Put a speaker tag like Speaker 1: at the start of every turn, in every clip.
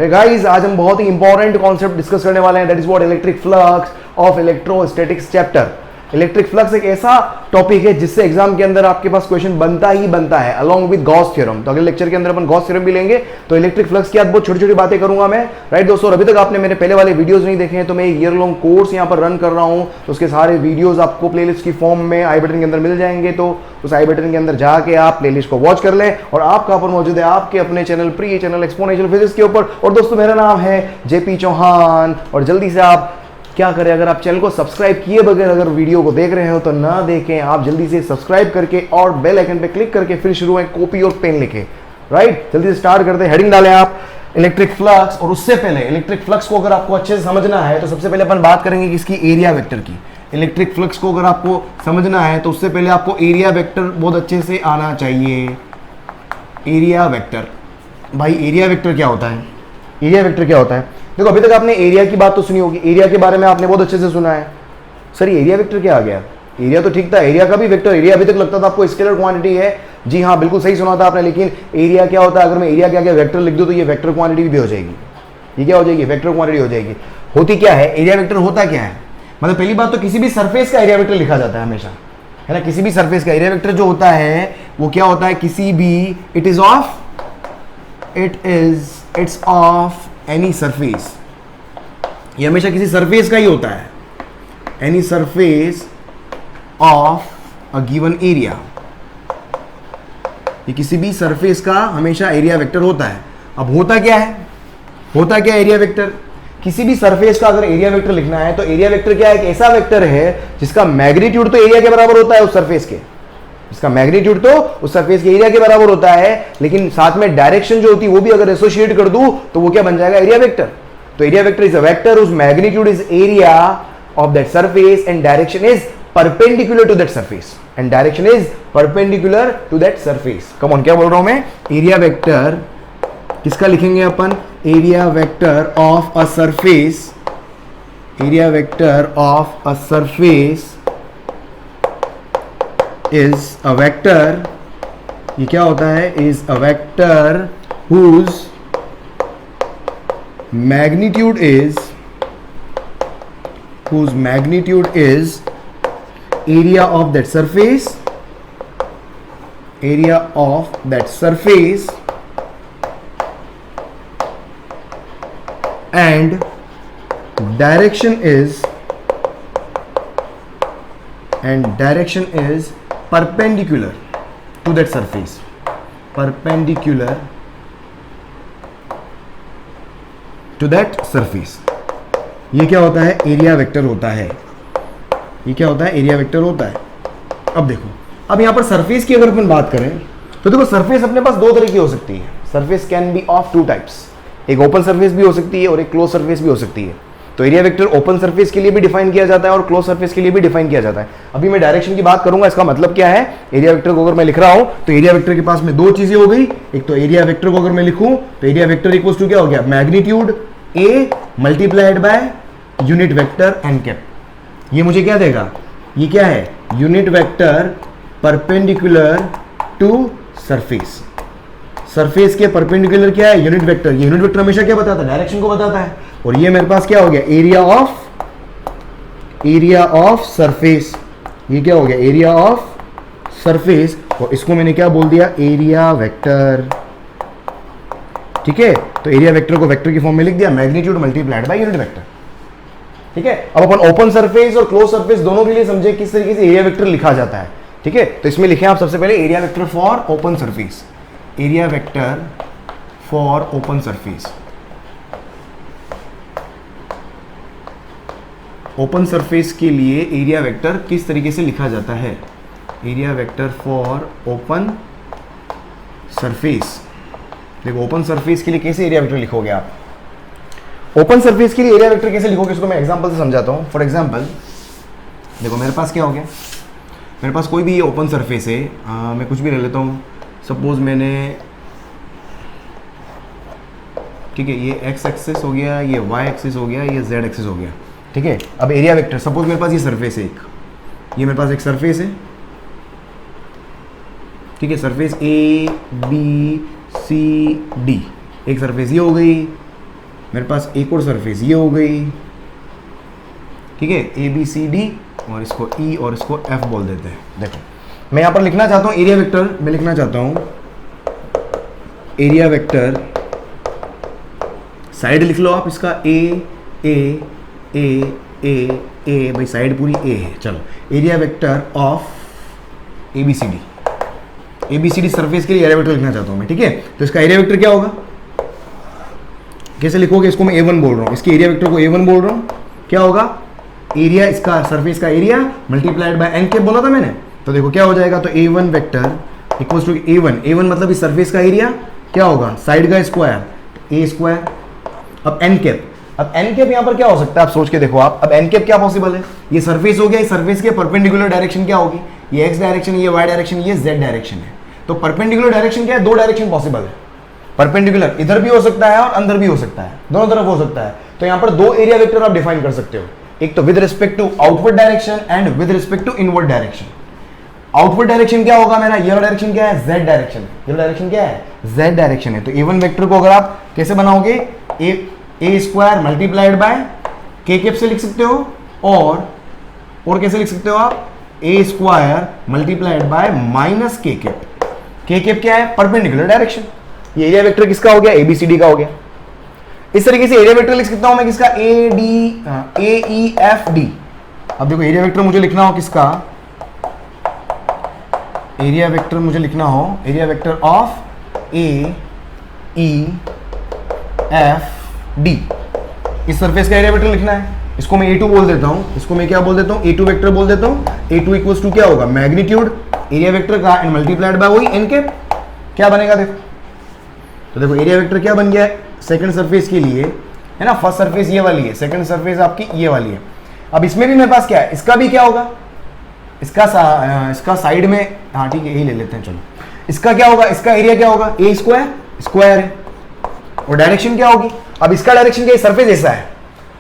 Speaker 1: Guys आज हम बहुत ही इंपॉर्टेंट कॉन्सेप्ट डिस्कस करने वाले हैं, that is what electric flux of electrostatics chapter. Electric flux एक ऐसा टॉपिक है जिससे एग्जाम के अंदर आपके पास क्वेश्चन बनता ही बनता है अलोंग विद गॉस थ्योरम। तो अगले लेक्चर के अंदर अपन गॉस थ्योरम भी लेंगे। तो इलेक्ट्रिक फ्लक्स की आज बहुत छोटी छोटी बातें करूंगा मैं, राइट दोस्तों। अभी तक आपने मेरे पहले वाले वीडियोस नहीं देखे हैं तो मैं एक ईयर लॉन्ग कोर्स यहाँ पर रन कर रहा हूँ, तो उसके सारे वीडियोस आपको प्लेलिस्ट की फॉर्म में आई बटन के अंदर मिल जाएंगे। तो उस आई बटन के अंदर जाके आप प्लेलिस्ट को वॉच कर लें। और आपका अपन मौजूद है आपके अपने channel pre channel exponential physics के ऊपर। और दोस्तों मेरा नाम है जेपी चौहान। और जल्दी से आप क्या करें, अगर आप चैनल को सब्सक्राइब किए बगैर अगर वीडियो को देख रहे हो तो ना देखें, आप जल्दी से सब्सक्राइब करके और बेल आइकन पे क्लिक करके फिर शुरू में कॉपी और पेन लिखे, राइट। जल्दी से स्टार्ट करते हैं। हेडिंग डालें आप इलेक्ट्रिक फ्लक्स। और उससे पहले इलेक्ट्रिक फ्लक्स को अगर आपको अच्छे से समझना है तो सबसे पहले अपन बात करेंगे कि इसकी एरिया वेक्टर की। इलेक्ट्रिक फ्लक्स को अगर आपको समझना है तो उससे पहले आपको एरिया वेक्टर बहुत अच्छे से आना चाहिए। एरिया वेक्टर, भाई एरिया वेक्टर क्या होता है? एरिया वेक्टर क्या होता है? देखो अभी तक आपने एरिया की बात तो सुनी होगी, एरिया के बारे में आपने बहुत अच्छे से सुना है। सर एरिया वेक्टर क्या आ गया? एरिया तो ठीक था, एरिया का भी वेक्टर। एरिया अभी तक लगता था आपको स्केलर क्वांटिटी है। जी हाँ, बिल्कुल सही सुना था आपने। लेकिन एरिया क्या होता है? अगर मैं एरिया क्या क्या वेक्टर लिख दूं तो ये वेक्टर क्वांटिटी भी हो जाएगी। ये क्या हो जाएगी? वेक्टर क्वांटिटी हो जाएगी। होती क्या है एरिया वेक्टर? होता क्या है? मतलब पहली बात तो किसी भी सरफेस का एरिया वेक्टर लिखा जाता है हमेशा, है ना। किसी भी सरफेस का एरिया वेक्टर जो होता है वो क्या होता है? किसी भी इट्स ऑफ एनी सरफेस। ये हमेशा किसी सरफेस का ही होता है। Any surface of a given area, ये किसी भी सरफेस का हमेशा एरिया वेक्टर होता है। अब होता क्या है? होता क्या एरिया वेक्टर? किसी भी सरफेस का अगर एरिया वेक्टर लिखना है तो एरिया वेक्टर क्या है? एक ऐसा वेक्टर है जिसका मैग्नीट्यूड तो एरिया के बराबर होता है उस सरफेस के, इसका मैग्नीट्यूड तो उस सरफेस के एरिया के बराबर होता है, लेकिन साथ में डायरेक्शन जो होती है वो भी अगर एसोसिएट कर दूं तो वो क्या बन जाएगा? Area vector. तो area vector is a vector whose magnitude is area of that surface and direction is perpendicular to that surface and direction is perpendicular to that surface. Come on, क्या बोल रहा हूं मैं? एरिया वेक्टर किसका लिखेंगे अपन? Area vector of a surface. Area vector of a surface is a vector, ये क्या होता है? Is a vector whose magnitude is area of that surface, area of that surface and direction is perpendicular to that surface, perpendicular to that surface. ये क्या होता है? Area vector होता है। ये क्या होता है? एरिया वेक्टर होता है। अब देखो, अब यहां पर सरफेस की अगर अपन बात करें तो देखो सरफेस अपने पास दो तरह की हो सकती है। Surface can be of two types, एक ओपन सरफेस भी हो सकती है और एक क्लोज सरफेस भी हो सकती है। तो एरिया वेक्टर ओपन सरफेस के लिए भी डिफाइन किया जाता है और क्लोज सरफेस के लिए भी डिफाइन किया जाता है। अभी मैं डायरेक्शन की बात करूंगा, इसका मतलब क्या है? एरिया वेक्टर को अगर मैं लिख रहा हूं तो एरिया वेक्टर के पास में दो चीजें हो गई। एक तो एरिया वेक्टर को अगर मैं लिखूं तो एरिया वेक्टर इक्वल्स टू क्या हो गया? Magnitude A multiplied by unit vector N cap. ये मुझे क्या देगा? ये क्या है? Unit vector perpendicular to surface. Surface के परपेंडिकुलर क्या है? Unit vector. ये यूनिट वेक्टर हमेशा क्या बताता है? डायरेक्शन को बताता है। और ये मेरे पास क्या हो गया? Area of surface. ये क्या हो गया? Area of surface. और इसको मैंने क्या बोल दिया? Area vector. ठीक है, तो एरिया वेक्टर को वेक्टर की फॉर्म में लिख दिया, magnitude multiplied by unit vector. ठीक है, अब अपन ओपन सरफेस और क्लोज सरफेस दोनों के लिए समझे किस तरीके से एरिया वेक्टर लिखा जाता है। ठीक है, तो इसमें लिखें आप सबसे पहले area vector for open surface. Area vector for open surface. Open surface के लिए एरिया वेक्टर किस तरीके से लिखा जाता है? Area vector for open surface. देखो ओपन सरफेस के लिए कैसे एरिया वेक्टर लिखोगे आप? ओपन सरफेस के लिए एरिया वेक्टर कैसे लिखोगे इसको मैं एग्जांपल से समझाता हूं। फॉर एग्जांपल देखो मेरे पास क्या हो गया? मेरे पास कोई भी ओपन सरफेस है, मैं कुछ भी ले लेता हूं। सपोज मैंने, ठीक है, ये एक्स एक्सिस हो गया, ये वाई एक्सिस हो गया, ये जेड एक्सिस हो गया। ठीक है, अब एरिया वेक्टर सपोज मेरे पास ये सरफेस है एक, ये मेरे पास एक सरफेस है। ठीक है, surface A B C D, एक सरफेस ये हो गई, मेरे पास एक और सरफेस ये हो गई, ठीक है, ए बी सी डी, और इसको ई और इसको एफ बोल देते हैं। देखो मैं यहाँ पर लिखना चाहता हूँ एरिया वेक्टर, मैं लिखना चाहता हूँ एरिया वेक्टर, साइड लिख लो आप इसका ए ए ए ए ए, भाई साइड पूरी ए है। चलो area vector of A B C D, A B C D surface के लिए एरिया वेक्टर लिखना चाहता हूँ मैं, ठीक है। तो इसका एरिया वेक्टर क्या होगा, कैसे लिखोगे, इसको मैं A1 बोल रहा हूँ, इसके एरिया वेक्टर को A1 बोल रहा हूँ, क्या होगा, एरिया इसका सरफेस का area multiplied by N cap बोला था मैंने। तो देखो क्या हो जाएगा, तो A1 vector equals to A1 मतलब इस सरफेस का एरिया क्या होगा, साइड का स्क्वायर, ए स्क्वायर। अब एन कैप, अब एन कैप यहाँ पर क्या हो सकता है, आप सोच के देखो आप, अब एन कैप क्या पॉसिबल है, ये सरफेस हो गया, इस सरफेस के परपेंडिकुलर डायरेक्शन क्या होगी, ये एक्स डायरेक्शन, ये वाई डायरेक्शन, ये जेड डायरेक्शन है। तो परपेंडिकुलर डायरेक्शन क्या है, दो डायरेक्शन पॉसिबल है, परपेंडिकुलर इधर भी हो सकता है और अंदर भी हो सकता है, दोनों तरफ हो सकता है। तो यहाँ पर दो एरिया वेक्टर आप डिफाइन कर सकते हो, एक तो with respect to outward direction and with respect to inward direction. Outward direction क्या होगा मेरा, ये डायरेक्शन क्या है, जेड डायरेक्शन, ये डायरेक्शन क्या है, जेड डायरेक्शन है। तो A1 वेक्टर को अगर आप कैसे बनाओगे, ए स्क्वायर मल्टीप्लाइड बाय के कैप से लिख सकते हो, और कैसे लिख सकते हो आप, ए स्क्वायर मल्टीप्लाइड बाय माइनस के कैप। के कैप क्या है, परपेंडिकुलर डायरेक्शन। ये एरिया वेक्टर किसका हो गया, एबीसीडी का हो गया। इस तरीके से एरिया वेक्टर लिख सकता हूं मैं किसका, ए ई एफ डी। अब देखो एरिया वेक्टर मुझे लिखना हो किसका, एरिया वेक्टर मुझे लिखना हो area vector of A E F D, इस सरफेस का एरिया वेक्टर लिखना है। इसको मैं A2 बोल देता हूं, इसको मैं क्या बोल देता हूं, A2 वेक्टर बोल देता हूं। A2 इक्वल्स टू क्या होगा, मैग्नीट्यूड एरिया वेक्टर का एंड मल्टीप्लाइड बाय वही एन कैप, क्या बनेगा देखो। तो देखो एरिया वेक्टर क्या बन गया है, सेकंड सरफेस के लिए है ना, फर्स्ट सरफेस ये वाली है, सेकंड सरफेस आपकी ये वाली है। अब इसमें भी मेरे पास क्या है, इसका भी क्या होगा, इसका साइड में, हाँ ठीक है यही ले लेते हैं चलो। इसका क्या होगा, इसका एरिया क्या होगा, ए स्क्वायर, स्क्वायर है, और डायरेक्शन क्या होगी, अब इसका डायरेक्शन क्या, सरफेस ऐसा है,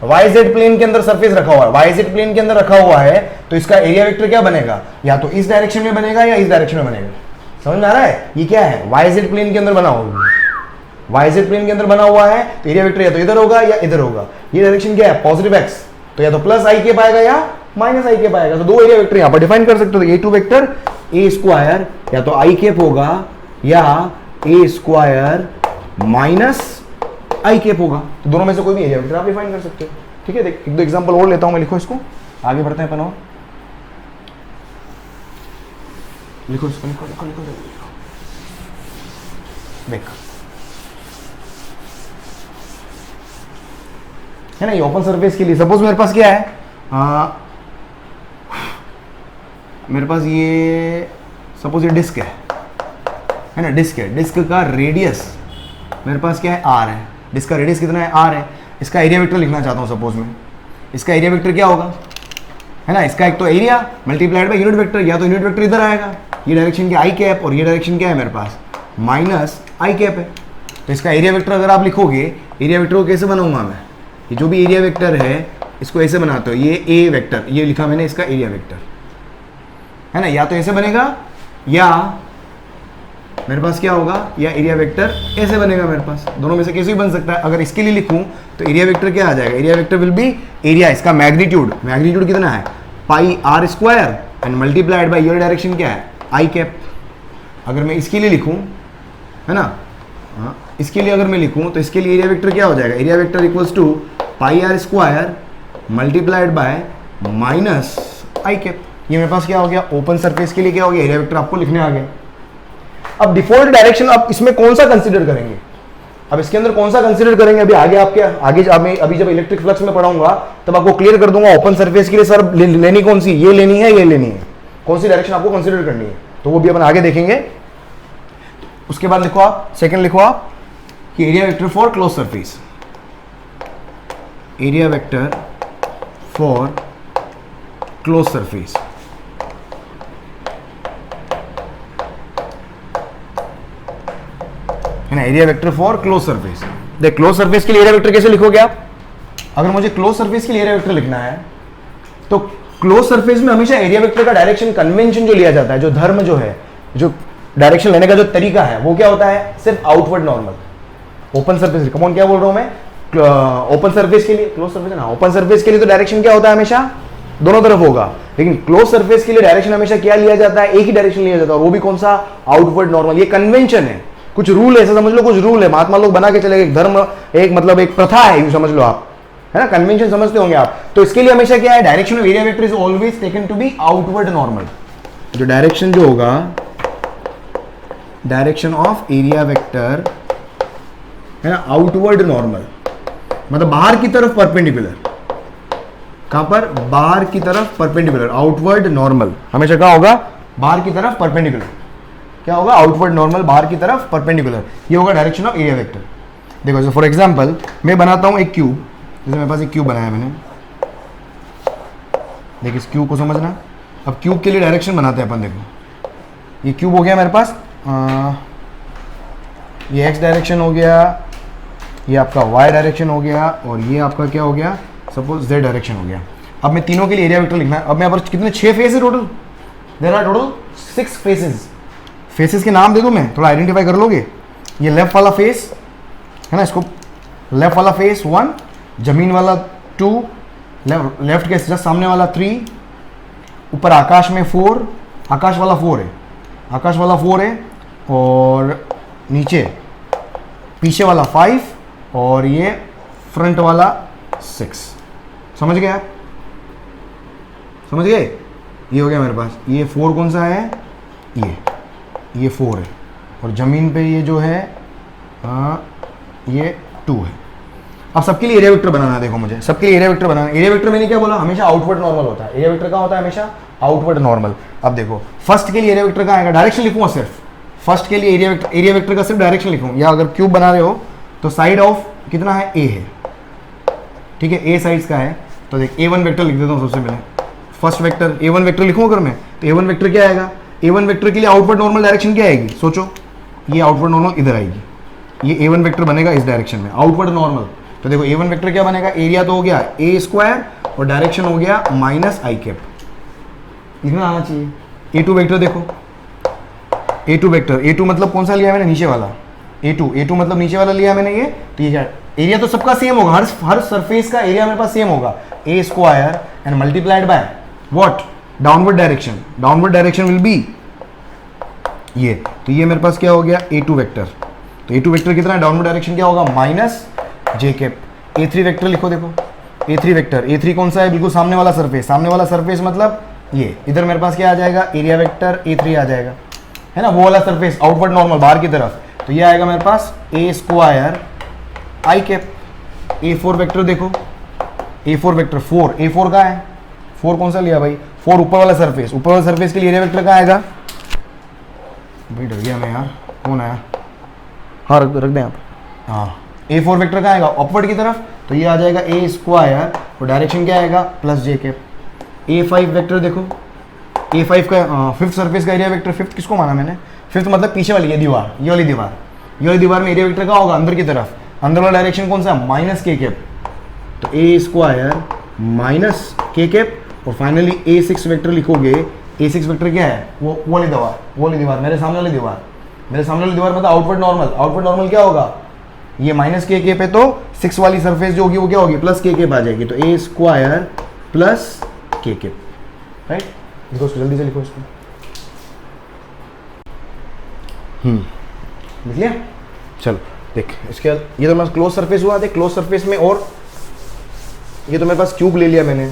Speaker 1: वाई जेड प्लेन के अंदर सरफेस रखा हुआ है, वाई जेड प्लेन के अंदर रखा हुआ है, तो इसका एरिया वेक्टर क्या बनेगा, या तो इस डायरेक्शन में बनेगा या इस डायरेक्शन में बनेगा। समझ में आ रहा है, ये क्या है, वाई जेड प्लेन के अंदर बना हुआ है, वाई जेड प्लेन के अंदर बना हुआ है, तो एरिया वेक्टर या तो इधर होगा या इधर होगा। ये डायरेक्शन क्या है, पॉजिटिव एक्स, तो या तो प्लस आई के पाएगा या माइनस आई के पाएगा। तो दो एरिया वेक्टर यहां पर डिफाइन कर सकते हो। A2 वेक्टर ए स्क्वायर या तो आई कैप होगा या ए स्क्वायर माइनस आई कैप होगा, तो दोनों में से कोई भी एरिया वेक्टर आप डिफाइन कर सकते हो। ठीक है, देख एक दो एग्जांपल और लेता हूं मैं, लिखो इसको, आगे बढ़ते हैं अपन और लिखो इसको, लिखो लिखो लिखो, लिखो। देख है ना, ये ओपन सरफेस के लिए सपोज मेरे पास क्या है, मेरे पास ये सपोज ये डिस्क है ना, डिस्क है, डिस्क का रेडियस मेरे पास क्या है, आर है, डिस्क का रेडियस कितना है, आर है। इसका एरिया वेक्टर लिखना चाहता हूँ सपोज में, इसका एरिया वेक्टर क्या होगा, है ना, इसका एक तो area multiplied by unit vector, या तो यूनिट वेक्टर इधर आएगा, ये डायरेक्शन क्या आई कैप, और ये डायरेक्शन क्या है मेरे पास माइनस आई कैप है। तो इसका एरिया वेक्टर अगर आप लिखोगे, एरिया वेक्टर को कैसे बनाऊंगा मैं, ये जो भी एरिया वेक्टर है इसको ऐसे बनाते हो, ये ए वेक्टर, ये लिखा मैंने इसका एरिया वेक्टर, है ना, या तो ऐसे बनेगा या मेरे पास क्या होगा, या एरिया वेक्टर ऐसे बनेगा मेरे पास, दोनों में से कैसे भी बन सकता है। अगर इसके लिए लिखूं तो एरिया वेक्टर क्या आ जाएगा, area vector will be area, इसका मैग्नीट्यूड, मैग्नीट्यूड कितना है, pi are square and multiplied by your direction क्या है, आई कैप। अगर मैं इसके लिए लिखूं, है ना, हाँ इसके लिए अगर मैं लिखूं तो इसके लिए एरिया वेक्टर क्या हो जाएगा, area vector equals to pi are square multiplied by minus I cap. ये मेरे पास क्या हो गया, ओपन सरफेस के लिए क्या हो गया, एरिया वेक्टर आपको लिखने आ गया। अब डिफॉल्ट डायरेक्शन अब इसमें कौन सा कंसीडर करेंगे, अब इसके अंदर कौन सा कंसीडर करेंगे, अभी आगे आपके अभी जब इलेक्ट्रिक फ्लक्स में पढ़ाऊंगा तब आपको क्लियर कर दूंगा ओपन सरफेस के लिए सर लेनी कौन सी, ये लेनी है, ये लेनी है, कौन सी डायरेक्शन आपको कंसीडर करनी है, तो वो भी अपन आगे देखेंगे। उसके बाद लिखो आप, सेकंड लिखो आप कि area vector for close surface, area vector for close surface, है ना, area vector for close surface. देख क्लोज सरफेस के लिए एरिया वेक्टर कैसे लिखोगे आप, अगर मुझे क्लोज सरफेस के लिए एरिया वेक्टर लिखना है तो क्लोज सरफेस में हमेशा एरिया वेक्टर का डायरेक्शन कन्वेंशन जो लिया जाता है, जो धर्म जो है, जो डायरेक्शन लेने का जो तरीका है वो क्या होता है, सिर्फ outward normal. Open surface, come on क्या बोल रहा हूं मैं, ओपन सरफेस के लिए, क्लोज सरफेस है ना, ओपन सरफेस के लिए तो डायरेक्शन क्या होता है, हमेशा दोनों तरफ होगा, लेकिन क्लोज सरफेस के लिए डायरेक्शन हमेशा क्या लिया जाता है, एक ही डायरेक्शन लिया जाता है, और वो भी कौन सा, आउटवर्ड नॉर्मल। ये कन्वेंशन है, कुछ रूल है, ऐसा समझ लो, कुछ रूल है, महात्मा लोग बना के चले गए, एक धर्म, एक मतलब एक प्रथा है, यूं समझ लो आप, है ना, कन्वेंशन समझते होंगे आप। तो इसके लिए हमेशा क्या है, direction of area vector is always taken to be outward normal. जो डायरेक्शन जो होगा, डायरेक्शन ऑफ एरिया वेक्टर है ना, आउटवर्ड नॉर्मल, मतलब बाहर की तरफ परपेंडिकुलर, कहां पर, बाहर की तरफ परपेंडिकुलर, आउटवर्ड नॉर्मल हमेशा कहां होगा, बाहर की तरफ परपेंडिकुलर, क्या होगा, आउटवर्ड नॉर्मल, बाहर की तरफ परपेंडिकुलर, ये होगा डायरेक्शन ऑफ एरिया वेक्टर। देखो फॉर एग्जांपल मैं बनाता हूं एक क्यूब, जैसे मेरे पास एक क्यूब बनाया मैंने, देखिए इस क्यूब को समझना। अब क्यूब के लिए डायरेक्शन बनाते हैं अपन, देखो ये क्यूब हो गया मेरे पास, ये एक्स डायरेक्शन हो गया, ये आपका वाई डायरेक्शन हो गया, और ये आपका क्या हो गया, सपोज जेड डायरेक्शन हो गया। अब मैं तीनों के लिए एरिया वेक्टर लिखना है। अब मैं यहाँ पर कितने, 6 फेस है total, there are total 6 faces. Faces के नाम दे दूं मैं, थोड़ा आइडेंटिफाई कर लोगे। ये लेफ्ट वाला फेस है ना, इसको लेफ्ट वाला फेस 1, जमीन वाला 2, लेफ्ट के जस्ट सामने वाला 3, ऊपर आकाश में 4, आकाश वाला 4 है, आकाश वाला 4 है, और नीचे पीछे वाला 5, और ये फ्रंट वाला 6। समझ गए आप, समझ गए, ये हो गया मेरे पास। ये 4 कौन सा है, ये 4 है, और जमीन पे ये जो है ये 2 है। अब सबके लिए एरिया वेक्टर बनाना है, देखो मुझे सबके लिए एरिया वेक्टर बनाना है। एरिया वेक्टर मैंने क्या बोला, हमेशा आउटवर्ड नॉर्मल होता है, एरिया वेक्टर का होता है हमेशा आउटवर्ड नॉर्मल। अब देखो फर्स्ट के लिए एरिया वेक्टर का आएगा, डायरेक्शन लिखूंगा सिर्फ, फर्स्ट के लिए एरिया वेक्टर का सिर्फ डायरेक्शन लिखूँ, या अगर क्यूब बना रहे हो तो साइड ऑफ कितना है, ए है, ठीक है, ए साइड्स का है, तो देख A1 वेक्टर लिख देता हूँ सबसे पहले, फर्स्ट वेक्टर A1 वेक्टर लिखूँ अगर मैं, तो A1 वेक्टर क्या आएगा, A1 वेक्टर के लिए आउटवर्ड नॉर्मल डायरेक्शन क्या आएगी, सोचो, ये आउटवर्ड नॉर्मल इधर आएगी, ये A1 वेक्टर बनेगा इस डायरेक्शन में, आउटवर्ड नॉर्मल। तो देखो A1 वेक्टर क्या बनेगा, एरिया तो हो गया a स्क्वायर, और डायरेक्शन हो गया -i कैप, लिखना आना चाहिए। A2 वेक्टर देखो, A2 वेक्टर, A2 मतलब कौन सा लिया मैंने, नीचे वाला, A2 मतलब नीचे वाला लिया मैंने ये, तो ये क्या, एरिया तो सबका सेम होगा, हर सरफेस का एरिया मेरे पास सेम होगा, a square and multiplied by what, downward direction, downward direction will be ये, तो ये मेरे पास क्या हो गया, A2 वेक्टर। तो A2 वेक्टर कितना है, डाउनवर्ड डायरेक्शन क्या होगा, -j कैप। A3 वेक्टर लिखो, देखो A3 वेक्टर, A3 कौन सा है, बिल्कुल सामने वाला सरफेस, सामने वाला सरफेस मतलब ये, इधर मेरे पास क्या आ जाएगा, एरिया वेक्टर A3 आ जाएगा, है ना, वो वाला सरफेस आउटवर्ड नॉर्मल बाहर की तरफ, तो ये आएगा मेरे पास a square i cap. A4 vector देखो, A4 वेक्टर 4, A4 का है, 4 कौन सा लिया भाई, 4 ऊपर वाला सरफेस, ऊपर वाला सरफेस के लिए एरिया वेक्टर का आएगा, भाई डर गया मैं यार, कौन आया, हाँ रख दें आप, हाँ A4 वेक्टर का आएगा अपवर्ड की तरफ, तो ये आ जाएगा a स्क्वायर, और डायरेक्शन क्या आएगा, +j कैप। A5 वेक्टर देखो, A5 का फिफ्थ सरफेस का एरिया वेक्टर, फिफ्थ किसको माना मैंने, फिफ्थ मतलब पीछे वाली ये दीवार, ये वाली दीवार, ये वाली दीवार में एरिया वेक्टर का होगा अंदर की तरफ, अंदर वाला डायरेक्शन कौन सा, -k कैप, तो a स्क्वायर -k कैप, और फाइनली A6 वेक्टर लिखोगे, A6 वेक्टर क्या है, वो वाली दीवार, वो वाली दीवार, मेरे सामने वाली दीवार, मेरे सामने वाली दीवार मतलब आउटवर्ड नॉर्मल, आउटवर्ड नॉर्मल क्या होगा, ये -k कैप है, तो 6 वाली सरफेस जो होगी वो क्या होगी, +k कैप आ जाएगी, तो a square +k cap, right. लिखो इसको, जल्दी से लिखो इसको, लिख लिया, चलो देख इसके बाद, ये तो मेरा क्लोज सरफेस हुआ, देख क्लोज सरफेस में, और ये तो मेरे पास क्यूब ले लिया मैंने,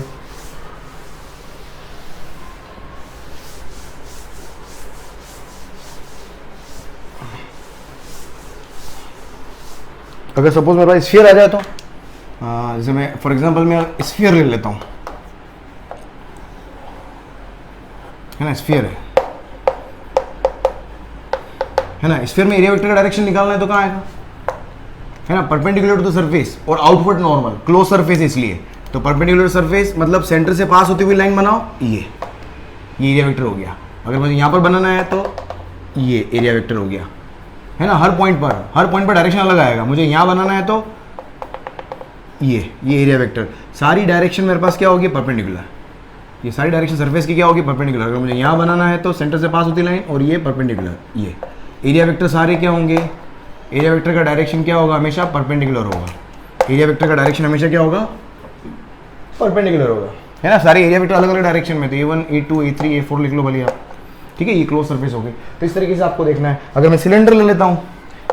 Speaker 1: अगर सपोज मेरे पास स्फीयर आ जाए तो, जैसे मैं फॉर एग्जांपल मैं स्फीयर ले लेता हूँ, है ना, स्फीयर है ना, स्फीयर में एरिया वेक्टर का डायरेक्शन निकालना है तो कहाँ आएगा, है ना, परपेंडिकुलर टू द सरफेस और आउटवर्ड नॉर्मल, क्लोज सरफेस इसलिए, तो परपेंडिकुलर सरफेस मतलब सेंटर से पास होती हुई लाइन बनाओ, ये एरिया वेक्टर हो गया। अगर मुझे यहाँ पर बनाना है तो ये एरिया वेक्टर हो गया, है ना, हर पॉइंट पर डायरेक्शन अलग आएगा, मुझे यहाँ बनाना है तो ये एरिया वेक्टर, सारी डायरेक्शन मेरे पास क्या होगी, परपेंडिकुलर, ये सारी डायरेक्शन सरफेस की क्या होगी, परपेंडिकुलर। अगर मुझे यहाँ बनाना है तो सेंटर से पास होती लाइन, और ये परपेंडिकुलर, ये एरिया वेक्टर सारे क्या होंगे, एरिया वेक्टर का डायरेक्शन क्या होगा, हमेशा परपेंडिकुलर होगा, एरिया वेक्टर का डायरेक्शन हमेशा क्या होगा, परपेंडिकुलर होगा, है ना। सारे एरिया वेक्टर अलग अलग डायरेक्शन में, तो A1 A2 A3 A4 लिख लो भले आप, ठीक है। ये क्लोज सरफेस हो गई। तो इस तरीके से आपको देखना है। अगर मैं सिलेंडर ले लेता हूँ,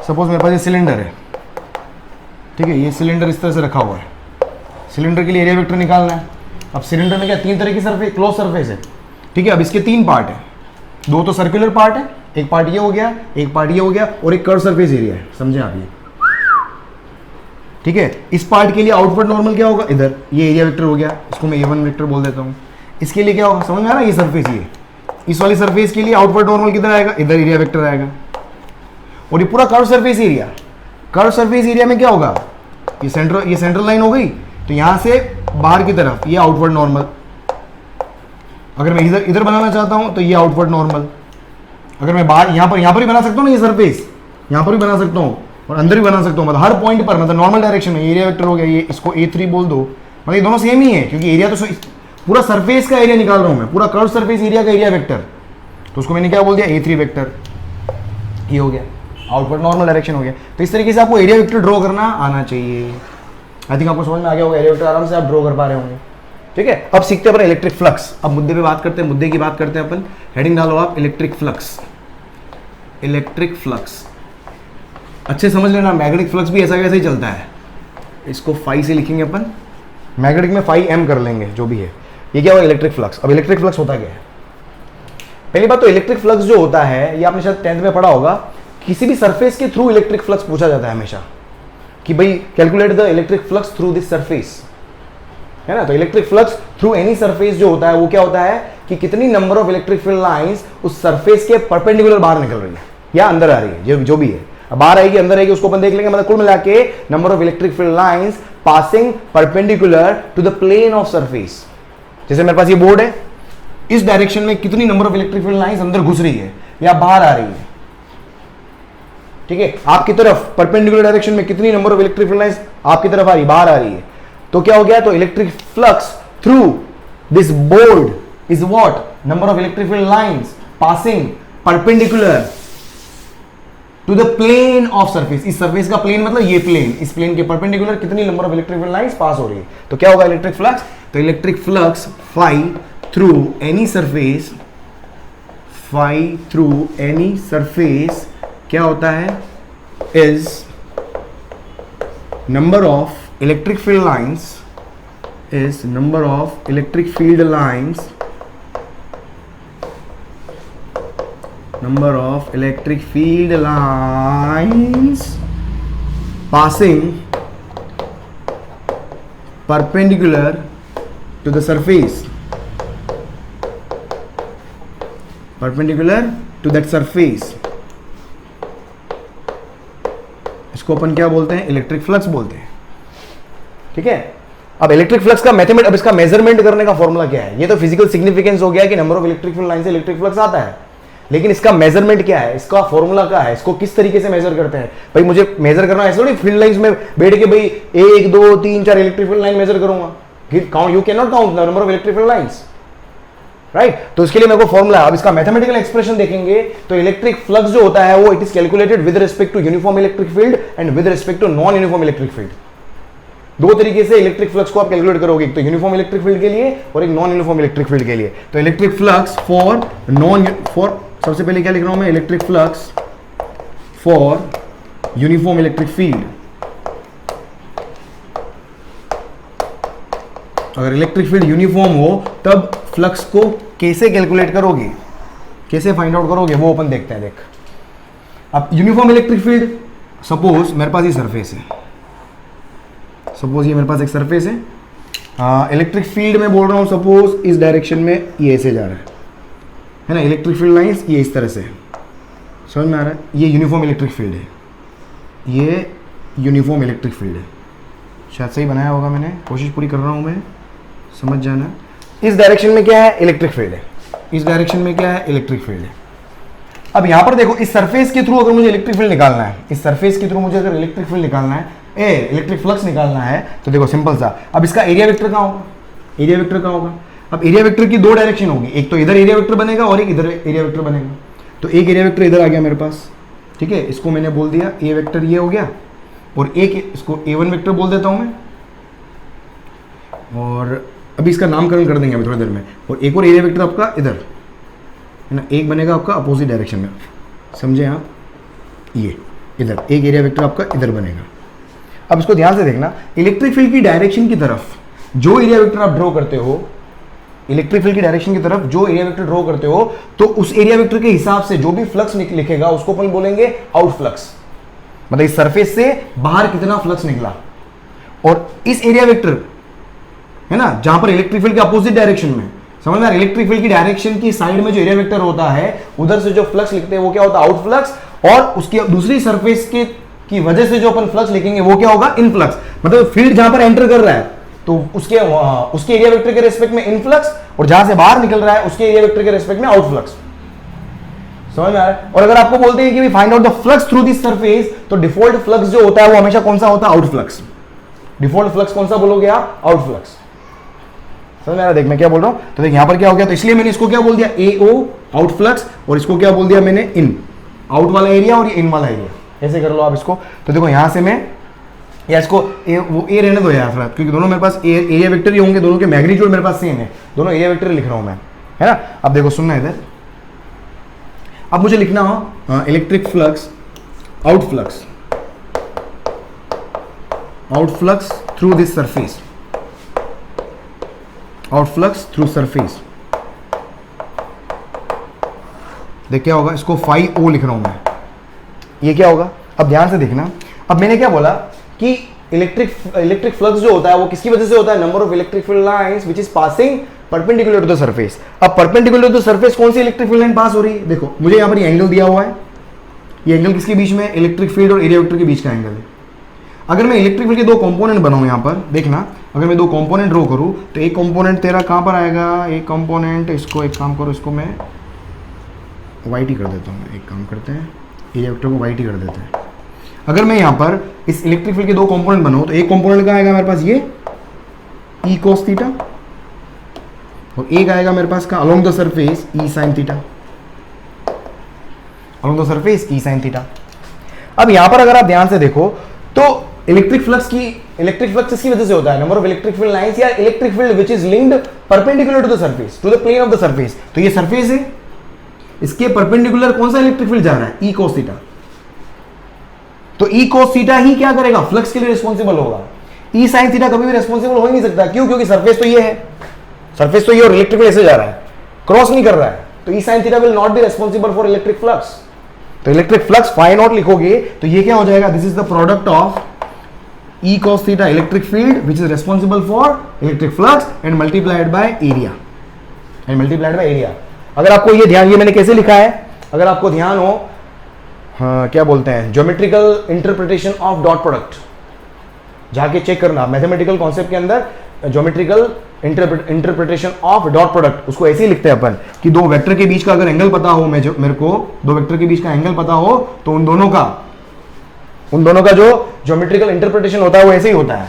Speaker 1: सपोज मेरे पास ये सिलेंडर है, ठीक है, ये सिलेंडर इस तरह से रखा हुआ है, सिलेंडर के लिए एरिया वेक्टर निकालना है। अब सिलेंडर में क्या 3 तरह की सरफेस, क्लोज सरफेस है, ठीक है। अब इसके 3 पार्ट है, 2 तो सर्कुलर पार्ट है, एक पार्ट ये हो गया, एक पार्ट ये हो गया, और एक कर्व सरफेस एरिया है, समझे आप ये, ठीक है। इस पार्ट के लिए आउटवर्ड नॉर्मल क्या होगा, इधर ये एरिया वेक्टर हो गया, इसको मैं A1 वेक्टर बोल देता हूँ। इसके लिए क्या होगा, समझ में आ रहा है, ये सरफेस, ये इस वाली सरफेस के लिए आउटवर्ड नॉर्मल किधर आएगा, इधर एरिया वेक्टर आएगा। और ये पूरा curve surface area, curve surface area में क्या होगा, ये सेंट्रल लाइन हो गई, तो यहां से बाहर की तरफ ये आउटवर्ड नॉर्मल। अगर मैं इधर बनाना चाहता हूं तो ये आउटवर्ड नॉर्मल। अगर मैं बाहर यहां पर भी बना सकता हूं ना, ये सरफेस यहां पर भी बना सकता हूं और अंदर भी बना सकता हूं, मतलब हर पॉइंट पर, मतलब नॉर्मल डायरेक्शन में एरिया वेक्टर हो गया, ये इसको A3 बोल दो, मतलब ये दोनों सेम ही है, क्योंकि एरिया तो पूरा सरफेस का एरिया निकाल रहा हूं मैं, पूरा कर्व सरफेस एरिया का एरिया वेक्टर, तो उसको मैंने क्या बोल दिया, A3 वेक्टर, ये हो गया, आउटवर्ड नॉर्मल डायरेक्शन हो गया। तो इस तरीके से आपको एरिया वेक्टर ड्रॉ करना आना चाहिए। आई थिंक आपको समझ में आ गया होगा, एरिया वेक्टर आराम से आप ड्रॉ कर पा रहे होंगे, ठीक है। अब सीखते हैं अपन इलेक्ट्रिक फ्लक्स। अब मुद्दे पे बात करते हैं, मुद्दे की बात करते हैं अपन। हेडिंग डालो आप, इलेक्ट्रिक फ्लक्स। इलेक्ट्रिक फ्लक्स अच्छे समझ लेना, मैग्नेटिक फ्लक्स भी ऐसा वैसे ही चलता है। इसको फाई से लिखेंगे अपन, मैग्नेटिक में फाई m कर लेंगे, जो भी है। ये क्या होगा, इलेक्ट्रिक फ्लक्स। अब इलेक्ट्रिक फ्लक्स होता क्या है, पहली बात तो इलेक्ट्रिक फ्लक्स जो होता है, ये आपने शायद 10th में पढ़ा होगा, किसी भी सरफेस के थ्रू इलेक्ट्रिक फ्लक्स पूछा जाता है हमेशा, कि भाई calculate the electric flux through this surface, है ना। तो electric flux through any surface जो होता है वो क्या होता है, कि कितनी number of electric field lines उस सरफेस के परपेंडिकुलर बाहर निकल रही है या अंदर आ रही है, जो भी है। अब बाहर आएगी अंदर आएगी उसको अपन देख लेंगे, मतलब कुल मिला के number of electric field lines passing perpendicular to the plane of surface. जैसे मेरे पास ये बोर्ड है, इस डायरेक्शन में कितनी number of electric field lines अंदर घुस रही है या बाहर आ रही है, ठीक है। आपकी तरफ परपेंडिकुलर डायरेक्शन में कितनी number of electric field lines आपकी तरफ आ रही, बाहर आ रही है, तो क्या हो गया, तो electric flux through this board is what, number of electric field lines passing perpendicular to the plane of surface. इस सरफेस का प्लेन मतलब ये प्लेन, इस प्लेन के परपेंडिकुलर कितनी number of electric field lines pass हो रही है, तो क्या होगा इलेक्ट्रिक फ्लक्स। तो electric flux phi through any surface, phi through any surface क्या होता है, is number of electric field lines, is number of electric field lines, number of electric field lines passing perpendicular to the surface, perpendicular to that surface, इसको अपन क्या बोलते हैं, electric flux बोलते हैं, ठीक है। अब इलेक्ट्रिक फ्लक्स का मेथड, अब इसका मेजरमेंट करने का फॉर्मूला क्या है, ये तो फिजिकल सिग्निफिकेंस हो गया कि number of electric field line से इलेक्ट्रिक फ्लक्स आता है, लेकिन इसका मेजरमेंट क्या है, इसका फॉर्मूला क्या है, इसको किस तरीके से मेजर करते हैं। भाई मुझे मेजर करना ऐसा थोड़ी फील्ड लाइंस में बैठ के भाई 1 2 3 4 इलेक्ट्रिक फील्ड लाइन मेजर करूंगा, you can not count the number of electric field lines, right. तो इसके लिए मेरे को फॉर्मूला, अब इसका मैथमेटिकल एक्सप्रेशन देखेंगे तो इलेक्ट्रिक फ्लक्स जो होता है वो it is calculated with respect to uniform electric field and with respect to non uniform electric field. दो तरीके से इलेक्ट्रिक फ्लक्स को आप कैलकुलेट करोगे, एक तो यूनिफॉर्म इलेक्ट्रिक फील्ड के लिए और एक नॉन यूनिफॉर्म इलेक्ट्रिक फील्ड के लिए। तो इलेक्ट्रिक फ्लक्स फॉर सबसे पहले क्या लिख रहा हूं मैं, electric flux for uniform electric field. अगर इलेक्ट्रिक फील्ड यूनिफॉर्म हो तब फ्लक्स को कैसे कैलकुलेट करोगे, कैसे फाइंड आउट करोगे, वो अपन देखते हैं। देख, अब यूनिफॉर्म इलेक्ट्रिक फील्ड, सपोज मेरे पास ये सरफेस है, सपोज ये मेरे पास एक सरफेस है, इलेक्ट्रिक फील्ड में बोल रहा हूं सपोज इस डायरेक्शन में ये ऐसे जा रहा है ना, इलेक्ट्रिक फील्ड लाइंस ये इस तरह से, समझ में आ रहा है, ये यूनिफॉर्म इलेक्ट्रिक फील्ड है, ये यूनिफॉर्म इलेक्ट्रिक फील्ड है, शायद सही बनाया होगा मैंने, कोशिश पूरी कर रहा हूं मैं, समझ जाना। इस डायरेक्शन में क्या है, इलेक्ट्रिक फील्ड है, इस डायरेक्शन में क्या है, इलेक्ट्रिक फील्ड है। अब यहां पर देखो, इस सरफेस के थ्रू अगर मुझे इलेक्ट्रिक फील्ड निकालना है, इस सरफेस के थ्रू मुझे अगर इलेक्ट्रिक फील्ड निकालना है, इलेक्ट्रिक फ्लक्स निकालना है, तो देखो सिंपल सा, अब इसका एरिया वेक्टर कहां होगा, एरिया वेक्टर कहां होगा। अब एरिया वेक्टर की दो डायरेक्शन होगी, एक तो इधर एरिया वेक्टर बनेगा और एक इधर एरिया वेक्टर बनेगा। तो एक एरिया वेक्टर इधर आ गया मेरे पास, ठीक है, इसको मैंने बोल दिया ए वेक्टर ये हो गया, और एक इसको A1 वेक्टर बोल देता हूं मैं, और अभी इसका नामकरण कर देंगे अभी थोड़ी देर में। और एक और एरिया वेक्टर आपका इधर है ना, एक बनेगा आपका अपोजिट डायरेक्शन में, समझे आप, ये इधर एक एरिया वेक्टर आपका इधर बनेगा। अब इसको ध्यान से देखना, इलेक्ट्रिक फील्ड की डायरेक्शन की तरफ जो एरिया वेक्टर आप ड्रॉ करते हो, इलेक्ट्रिक फील्ड की डायरेक्शन की तरफ जो एरिया वेक्टर ड्रॉ करते हो, तो उस एरिया वेक्टर के हिसाब से जो भी फ्लक्स लिखेगा उसको अपन बोलेंगे आउट फ्लक्स, मतलब इस सरफेस से बाहर कितना फ्लक्स निकला। और इस एरिया वेक्टर है ना, जहां पर इलेक्ट्रिक फील्ड के अपोजिट डायरेक्शन में, समझ में, इलेक्ट्रिक फील्ड की डायरेक्शन की साइड में जो एरिया वेक्टर होता है उधर से जो फ्लक्स लिखते हैं वो क्या होता है, आउट फ्लक्स। और उसकी दूसरी सरफेस की वजह से जो अपन फ्लक्स लिखेंगे वो क्या होगा, इनफ्लक्स। मतलब फील्ड जहां पर एंटर कर रहा है तो उसके एरिया वेक्टर के रेस्पेक्ट में इनफ्लक्स, और जहां से बाहर निकल रहा है उसके एरिया वेक्टर के रेस्पेक्ट में आउटफ्लक्स। समझ में आ रहा है। और अगर आपको बोलते हैं कि find out the flux through this surface, तो डिफॉल्ट फ्लक्स जो होता है वो हमेशा कौन सा होता है, आउट फ्लक्स। डिफॉल्ट फ्लक्स कौन सा बोलोगे आप, आउट फ्लक्स। समझ में आ रहा है, देख मैं क्या बोल रहा हूं, तो देख यहां पर क्या हो गया, तो इसलिए मैंने इसको क्या बोल दिया, AO आउट फ्लक्स, और इसको क्या बोल दिया मैंने, इन, आउट वाला एरिया और ये इन वाला एरिया। ऐसे कर लो आप इसको। तो देखो यहां से मैं, या इसको वो ए रहने दो यार, क्योंकि दोनों मेरे पास एरिया वेक्टर ही होंगे, दोनों के मैग्नीट्यूड मेरे पास सेम है, दोनों एरिया वेक्टर लिख रहा हूं मैं, है ना। अब देखो सुनना इधर, अब मुझे लिखना हो electric flux out flux through this surface, out flux through surface. देख क्या होगा, इसको फाई ओ लिख रहा हूं मैं, ये क्या होगा। अब ध्यान से देखना, अब मैंने क्या बोला कि इलेक्ट्रिक फ्लक्स जो होता है वो किसकी वजह से होता है, number of electric field lines which is passing perpendicular to the surface. अब परपेंडिकुलर टू द सरफेस कौन सी इलेक्ट्रिक फील्ड लाइन पास हो रही है, देखो मुझे यहां पर ये एंगल दिया हुआ है, ये एंगल किसके बीच में, इलेक्ट्रिक फील्ड और एरिया वेक्टर के बीच का एंगल है। अगर मैं इलेक्ट्रिक फील्ड के दो कंपोनेंट बनाऊं, यहां पर देखना, अगर मैं दो कंपोनेंट ड्रॉ करूं तो एक कंपोनेंट तेरा कहां पर आएगा, एक कंपोनेंट, इसको एक काम करो, इसको मैं वाइट ही कर देता हूं, एक काम करते हैं, एरिया वेक्टर को वाइट ही कर देते हैं। अगर मैं यहां पर इस इलेक्ट्रिक फील्ड के दो कंपोनेंट बनाऊं तो एक कंपोनेंट का आएगा मेरे पास ये E cos थीटा, और एक आएगा मेरे पास का along the surface E sin theta, along the surface E sin theta. अब यहां पर अगर आप ध्यान से देखो तो इलेक्ट्रिक फ्लक्स किसकी वजह से होता है, number of electric field lines, या electric field which is linked perpendicular to the surface, to the plane of the surface. तो ये सरफेस है, इसके परपेंडिकुलर कौन सा इलेक्ट्रिक फील्ड जा रहा है, E cos थीटा। तो E cos थीटा ही क्या करेगा, फ्लक्स के लिए रिस्पॉन्सिबल होगा। E sin थीटा कभी भी रिस्पॉन्सिबल हो ही नहीं सकता, क्यों, क्योंकि सरफेस तो ये है, सरफेस तो ये, और इलेक्ट्रिक फील्ड ऐसे जा रहा है, क्रॉस नहीं कर रहा है, तो E sin theta will not be responsible for electric flux. तो इलेक्ट्रिक फ्लक्स फाई नॉट लिखोगे तो ये क्या हो जाएगा, this is the product of E cos theta electric field which is responsible for electric flux and multiplied by area, अगर आपको ये ध्यान, ये मैंने कैसे लिखा है, अगर आपको ध्यान हो, हाँ क्या बोलते हैं, geometrical interpretation of dot product, जाके चेक करना मैथमेटिकल कॉन्सेप्ट के अंदर, geometrical interpretation of dot product, उसको ऐसे ही लिखते हैं अपन कि दो वेक्टर के बीच का अगर एंगल पता हो, मेरे को दो वेक्टर के बीच का एंगल पता हो, तो उन दोनों का जो ज्योमेट्रिकल इंटरप्रिटेशन होता है वो ऐसे ही होता है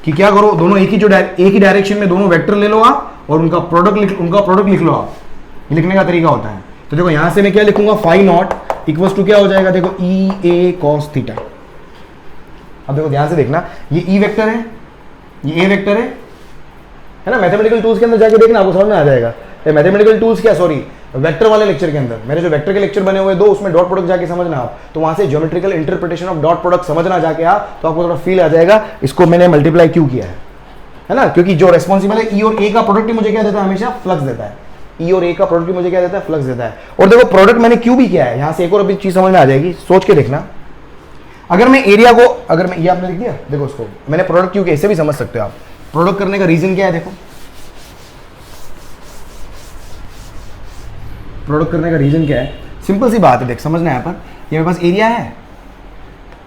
Speaker 1: कि क्या करो, दोनों एक ही डायरेक्शन में दोनों वेक्टर ले लो आप और उनका प्रोडक्ट लिख लो आप, ये लिखने का तरीका होता है। तो देखो यहां से मैं क्या लिखूंगा, फाई नॉट इक्वल्स टू क्या हो जाएगा, देखो E A cos थीटा। अब देखो ध्यान से देखना, ये E वेक्टर है, ये A वेक्टर है ना। मैथमेटिकल टूल्स के अंदर जाके देखना, आपको समझ में आ जाएगा। मैथमेटिकल टूल्स क्या, सॉरी वेक्टर वाले लेक्चर के अंदर, मेरे जो वेक्टर के लेक्चर बने हुए दो, उसमें डॉट प्रोडक्ट जाके समझना आप, तो वहां से geometrical interpretation of dot product समझना जाके आप, तो आपको थोड़ा फील आ जाएगा इसको मैंने मल्टीप्लाई क्यों किया है ना। क्योंकि जो रेस्पॉन्सिबल है E और A का प्रोडक्ट ही मुझे क्या देता है, हमेशा फ्लक्स देता है। E और A का प्रोडक्ट ही मुझे क्या देता है, फ्लक्स देता है। और देखो प्रोडक्ट मैंने क्यों भी किया है, यहां से एक और अभी चीज समझ में आ जाएगी, सोच के देखना। अगर मैं एरिया को, अगर मैं ये आपने लिख दिया, देखो उसको मैंने प्रोडक्ट क्यों किया, इससे भी समझ सकते हो आप। प्रोडक्ट करने का रीजन क्या है, देखो प्रोडक्ट करने का रीजन क्या है, सिंपल सी बात है, देख समझना है। यहाँ पर ये मेरे पास एरिया है,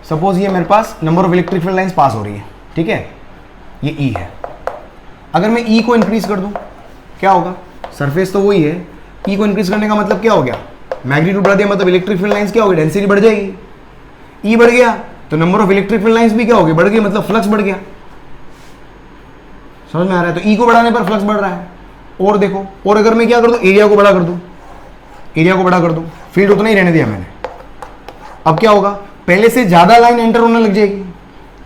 Speaker 1: सपोज ये मेरे पास number of electric field lines pass हो रही है, ठीक है, ये E है। अगर मैं E को इंक्रीज कर दूं क्या होगा, सरफेस तो वही है, E को इंक्रीज करने का मतलब क्या हो गया, मैग्नीट्यूड बढ़ा दिया, मतलब इलेक्ट्रिक फील्ड लाइंस क्या होगी, डेंसिटी बढ़ जाएगी। E बढ़ गया तो number of electric field lines भी क्या होगी, बढ़ गई, मतलब फ्लक्स बढ़ गया। समझ में आ रहा है। तो E को बढ़ाने पर फ्लक्स बढ़ रहा है। और देखो, और अगर मैं क्या कर दूं, एरिया को बड़ा कर दूं, फील्ड उतना ही रहने दिया मैंने। अब क्या होगा, पहले से ज्यादा लाइन एंटर होने लग जाएगी,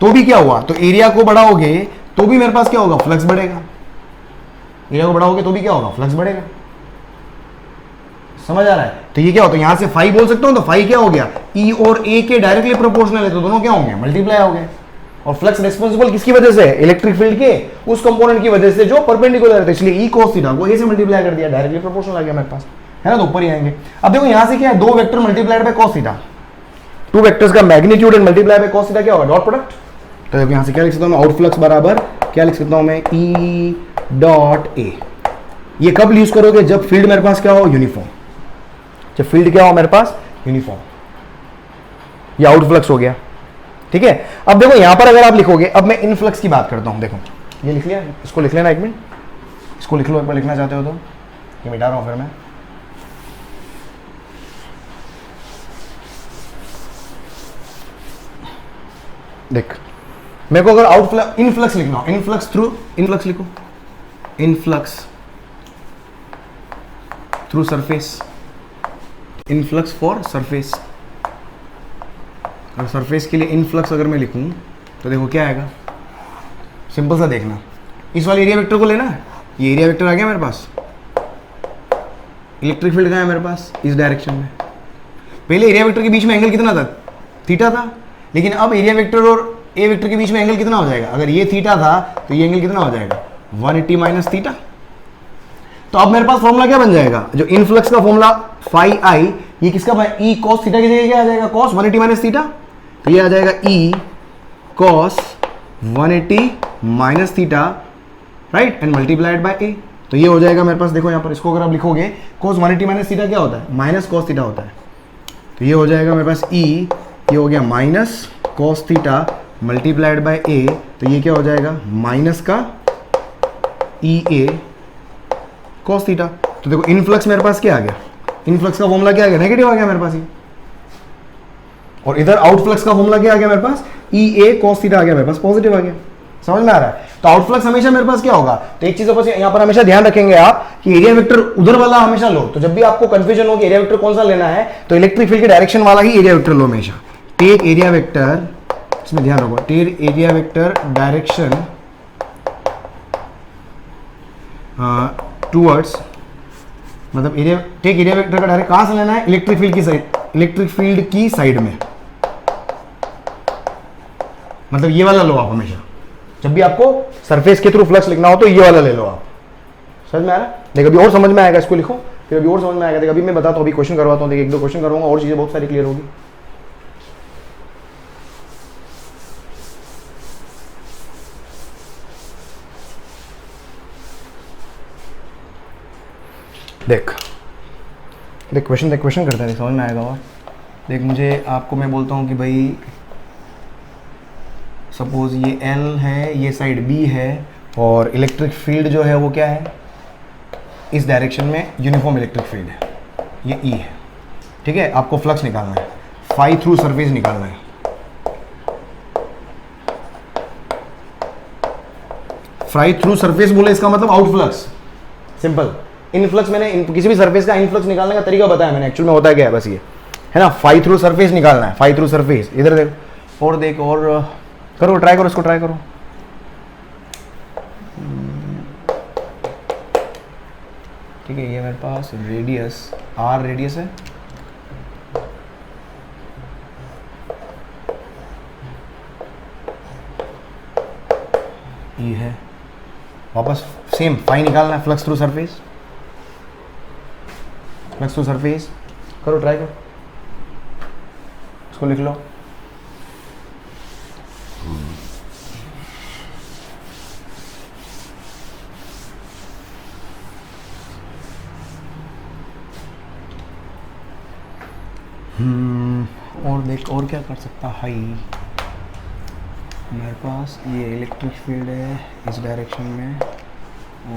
Speaker 1: तो भी क्या हुआ, तो एरिया को बढ़ाओगे तो भी मेरे पास क्या होगा, फ्लक्स बढ़ेगा। एरिया को बढ़ाओगे तो भी क्या होगा, फ्लक्स बढ़ेगा। समझ आ रहा है? तो ये क्या होता है, यहां से फाई बोल सकता हूं, तो फाई क्या हो गया, ई और ए के डायरेक्टली प्रोपोर्शनल है, तो दोनों क्या होंगे, मल्टीप्लाई हो गए। और फ्लक्स रिस्पॉन्सिबल किसकी वजह से, इलेक्ट्रिक फील्ड के उस कंपोनेंट की वजह से जो परपेंडिकुलर है, इसलिए ई cos थीटा को ए से मल्टीप्लाई कर दिया, डायरेक्टली प्रोपोर्शनल आ गया मेरे पास, है ना। तो ऊपर ही आएंगे। अब देखो यहां से क्या है, दो vector multiplied by cos theta, two vectors का magnitude and multiply by cos theta क्या होगा, डॉट प्रोडक्ट। तो देखो यहां से क्या लिख सकता हूं मैं, आउट फ्लक्स बराबर क्या लिख सकता हूं मैं, ई डॉट ए। ये कब यूज करोगे, जब फील्ड मेरे पास क्या हो, यूनिफॉर्म। जब फील्ड क्या हो मेरे पास, यूनिफॉर्म। ये आउट फ्लक्स हो गया, ठीक है। अब देखो यहां पर अगर आप लिखोगे, अब मैं इनफ्लक्स की बात करता हूं, देखो ये लिख लिया, इसको लिख लेना एक मिनट, इसको लिख लो एक बार, लिखना चाहते हो तो ये मिटा रहा हूं फिर मैं। देख मेरे को अगर आउट इनफ्लक्स लिखना हो, इनफ्लक्स थ्रू, इनफ्लक्स लिखो, influx through surface, influx for surface. और सरफेस के लिए इनफ्लक्स अगर मैं लिखूं तो देखो क्या आएगा, सिंपल सा देखना, इस वाले एरिया वेक्टर को लेना है, ये एरिया वेक्टर आ गया मेरे पास, इलेक्ट्रिक फील्ड कहाँ है मेरे पास, इस डायरेक्शन में। पहले एरिया वेक्टर के बीच में एंगल कितना था, थीटा था, लेकिन अब एरिया वेक्टर और ए वेक्टर के बीच में एंगल कितना हो जाएगा, अगर ये थीटा था तो ये एंगल कितना हो जाएगा, 180 माइनस थीटा। तो अब मेरे पास फॉर्मूला क्या बन जाएगा, जो इनफ्लक्स का फॉर्मूला फाई आई, ये किसका, ई cos थीटा की जगह क्या आ जाएगा, cos 180 माइनस थीटा, तो ये आ जाएगा E cos 180 minus theta, right, and multiplied by A. तो ये हो जाएगा मेरे पास, देखो यहाँ पर इसको अगर आप लिखोगे, cos 180 माइनस थीटा क्या होता है, माइनस cos थीटा होता है, तो ये हो जाएगा मेरे पास ई, ये हो गया minus cos theta multiplied by A, तो ये क्या हो जाएगा, माइनस का ई ए cos थीटा। तो देखो इनफ्लक्स मेरे पास क्या आ गया, इनफ्लक्स का फॉर्मूला क्या आ गया, नेगेटिव आ गया मेरे पास ये, और इधर आउटफ्लक्स का फॉर्मूला क्या आ गया मेरे पास, ई ए cos थीटा आ गया मेरे पास, पॉजिटिव आ गया। समझ में आ रहा है? तो आउटफ्लक्स हमेशा मेरे पास क्या होगा, तो एक चीज यहां पर हमेशा ध्यान रखेंगे आप कि एरिया वेक्टर उधर वाला हमेशा लो। तो जब भी आपको कंफ्यूजन हो कि एरिया वेक्टर कौन सा लेना है, तो इलेक्ट्रिक फील्ड के डायरेक्शन वाला ही एरिया वेक्टर लो हमेशा। टेक एरिया वेक्टर, इसमें ध्यान रखो, take area vector direction towards, मतलब एरिया, टेक एरिया वेक्टर का डायरेक्ट कहां से लेना है, इलेक्ट्रिक फील्ड की साइड, इलेक्ट्रिक फील्ड की साइड में, मतलब ये वाला लो आप हमेशा। जब भी आपको सरफेस के थ्रू फ्लक्स लिखना हो तो ये वाला ले लो आप। समझ में आ रहा है? देख अभी और समझ में आएगा, इसको लिखो फिर अभी और समझ में आएगा। देख अभी मैं बताता हूँ, अभी क्वेश्चन करवाता हूँ, देख एक दो क्वेश्चन करवाऊंगा और चीजें बहुत सारी क्लियर होगी। देख देख क्वेश्चन करते हैं, समझ में आएगा। और देख मुझे आपको मैं बोलता हूँ कि भाई सपोज ये L है, ये साइड B है, और इलेक्ट्रिक फील्ड जो है वो क्या है, इस डायरेक्शन में यूनिफॉर्म इलेक्ट्रिक फील्ड है, ये E है, ठीक है। आपको फ्लक्स निकालना है, फाई थ्रू सरफेस निकालना है। फाई थ्रू सरफेस बोले इसका मतलब आउट फ्लक्स, सिंपल। इनफ्लक्स मैंने किसी भी सरफेस का इनफ्लक्स निकालने का तरीका बताया मैंने, एक्चुअल में होता क्या है बस ये है ना, फाई थ्रू सरफेस निकालना है, फाई थ्रू सरफेस। इधर देख और देख और करो, ट्राई करो, इसको ट्राई करो। ठीक है, ये मेरे पास रेडियस R रेडियस है, ये है, वापस सेम फाई निकालना है, flux through surface, flux through surface करो, ट्राई करो, इसको लिख लो। और देख और क्या कर सकता है, मेरे पास ये इलेक्ट्रिक फील्ड है इस डायरेक्शन में,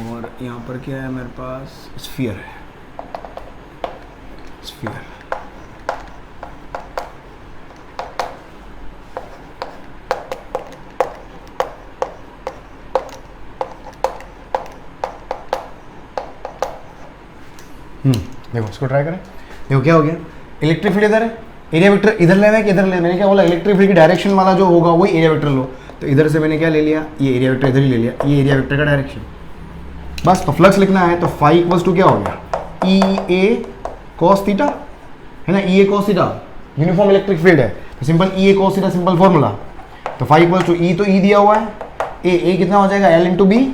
Speaker 1: और यहाँ पर क्या है मेरे पास, स्फीयर है, स्फीयर। देखो इसको ट्राई करें, देखो क्या हो गया, इलेक्ट्रिक फील्ड इधर है, एरिया वेक्टर इधर लेना है कि इधर लेना है? मैंने क्या बोला, इलेक्ट्रिक फील्ड की डायरेक्शन वाला जो होगा वही एरिया वेक्टर लो। तो इधर से मैंने क्या ले लिया, ये एरिया वेक्टर इधर ही ले लिया, ये एरिया वेक्टर का डायरेक्शन बस। तो फ्लक्स लिखना है तो फाई इक्वल्स टू क्या हो गया, ई ए कॉस थीटा, है ना, E A cos theta, uniform electric field है तो simple E A cos theta, simple formula. तो फाई इक्वल्स टू ई, तो ई दिया हुआ है, ए कितना हो जाएगा एल इंटू बी,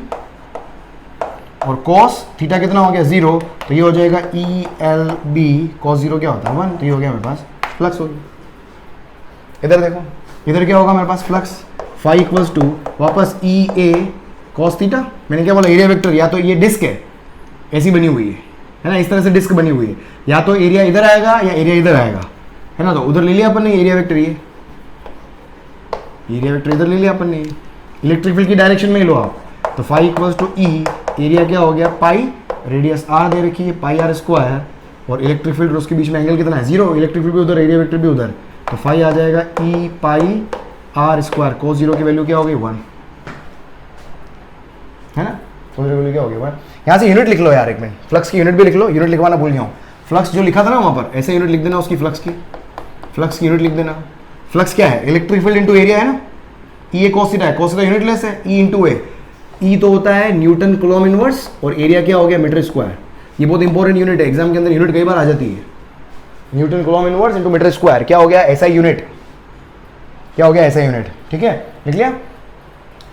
Speaker 1: और कॉस थीटा कितना हो गया 0, तो ये हो जाएगा ई एल बी कॉस 0 क्या होता है 1, तो ये हो गया मेरे पास फ्लक्स हो गया। इधर देखो, इधर क्या होगा मेरे पास फ्लक्स, फाई इक्वल्स टू वापस ई ए कॉस थीटा, मैंने क्या बोला एरिया वेक्टर, या तो ये डिस्क है ऐसी बनी हुई है ना, इस तरह से डिस्क बनी हुई है, या तो एरिया इधर आएगा या एरिया इधर आएगा, है ना, तो उधर ले लिया अपन ने एरिया वेक्टर, ये एरिया वेक्टर इधर ले लिया अपन ने, इलेक्ट्रिक फील्ड की डायरेक्शन में ही लो आप। तो phi equals to E, area क्या हो गया पाई, रेडियस आर दे रखी है पाई आर स्क्वायर, और इलेक्ट्रिक फील्ड और उसके बीच में एंगल कितना है 0, इलेक्ट्रिक फील्ड भी उधर, एरिया वेक्टर भी उधर, तो फाई आ जाएगा ई पाई आर स्क्वायर, कोस 0 की वैल्यू क्या हो गई 1, है ना, कोस 0 की वैल्यू क्या हो गई 1। यहाँ से यूनिट लिख लो यार एक मिनट, फ्लक्स की यूनिट भी लिख लो, यूनिट लिखवाना भूल गया हूँ, फ्लक्स जो लिखा था ना वहाँ पर ऐसे यूनिट लिख देना उसकी, फ्लक्स की यूनिट लिख देना। फ्लक्स क्या है, इलेक्ट्रिक फील्ड इंटू एरिया है ना, ई ए कॉस थीटा है, कॉस थीटा यूनिटलेस है, ई इंटू ए, ई तो होता है न्यूटन कूलॉम इनवर्स, और एरिया क्या हो गया मीटर स्क्वायर, ये बहुत इंपॉर्टेंट यूनिट है, एग्जाम के अंदर यूनिट कई बार आ जाती है, newton coulomb inverse into metre square क्या हो गया ऐसा यूनिट, क्या हो गया ऐसा यूनिट, ठीक है लिख लिया,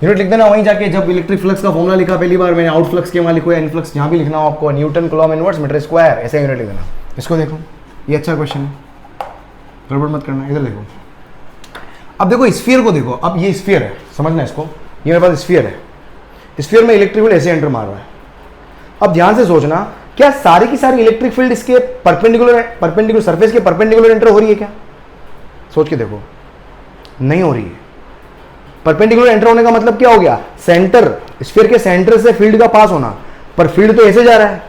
Speaker 1: यूनिट लिख देना वहीं जाके, जब इलेक्ट्रिक फ्लक्स का फॉर्मूला लिखा पहली बार मैंने, आउट फ्लक्स के वहाँ लिखो या इन फ्लक्स जहाँ भी लिखना हो आपको, newton coulomb inverse metre square ऐसा यूनिट लिख देना। इसको देखो, ये अच्छा क्वेश्चन है, गड़बड़ मत करना, इधर देखो। अब देखो स्फीयर को देखो, अब ये स्फीयर है, समझना इसको, ये मेरे पास स्फीयर है, स्फीयर में इलेक्ट्रिक फील्ड ऐसे एंटर मार रहा है। अब ध्यान से सोचना, क्या सारी की सारी इलेक्ट्रिक फील्ड इसके परपेंडिकुलर सरफेस के परपेंडिकुलर एंटर हो रही है क्या? सोच के देखो, नहीं हो रही है। परपेंडिकुलर एंटर होने का मतलब क्या हो गया, सेंटर, स्फीयर के सेंटर से फील्ड का पास होना, पर फील्ड तो ऐसे जा रहा है,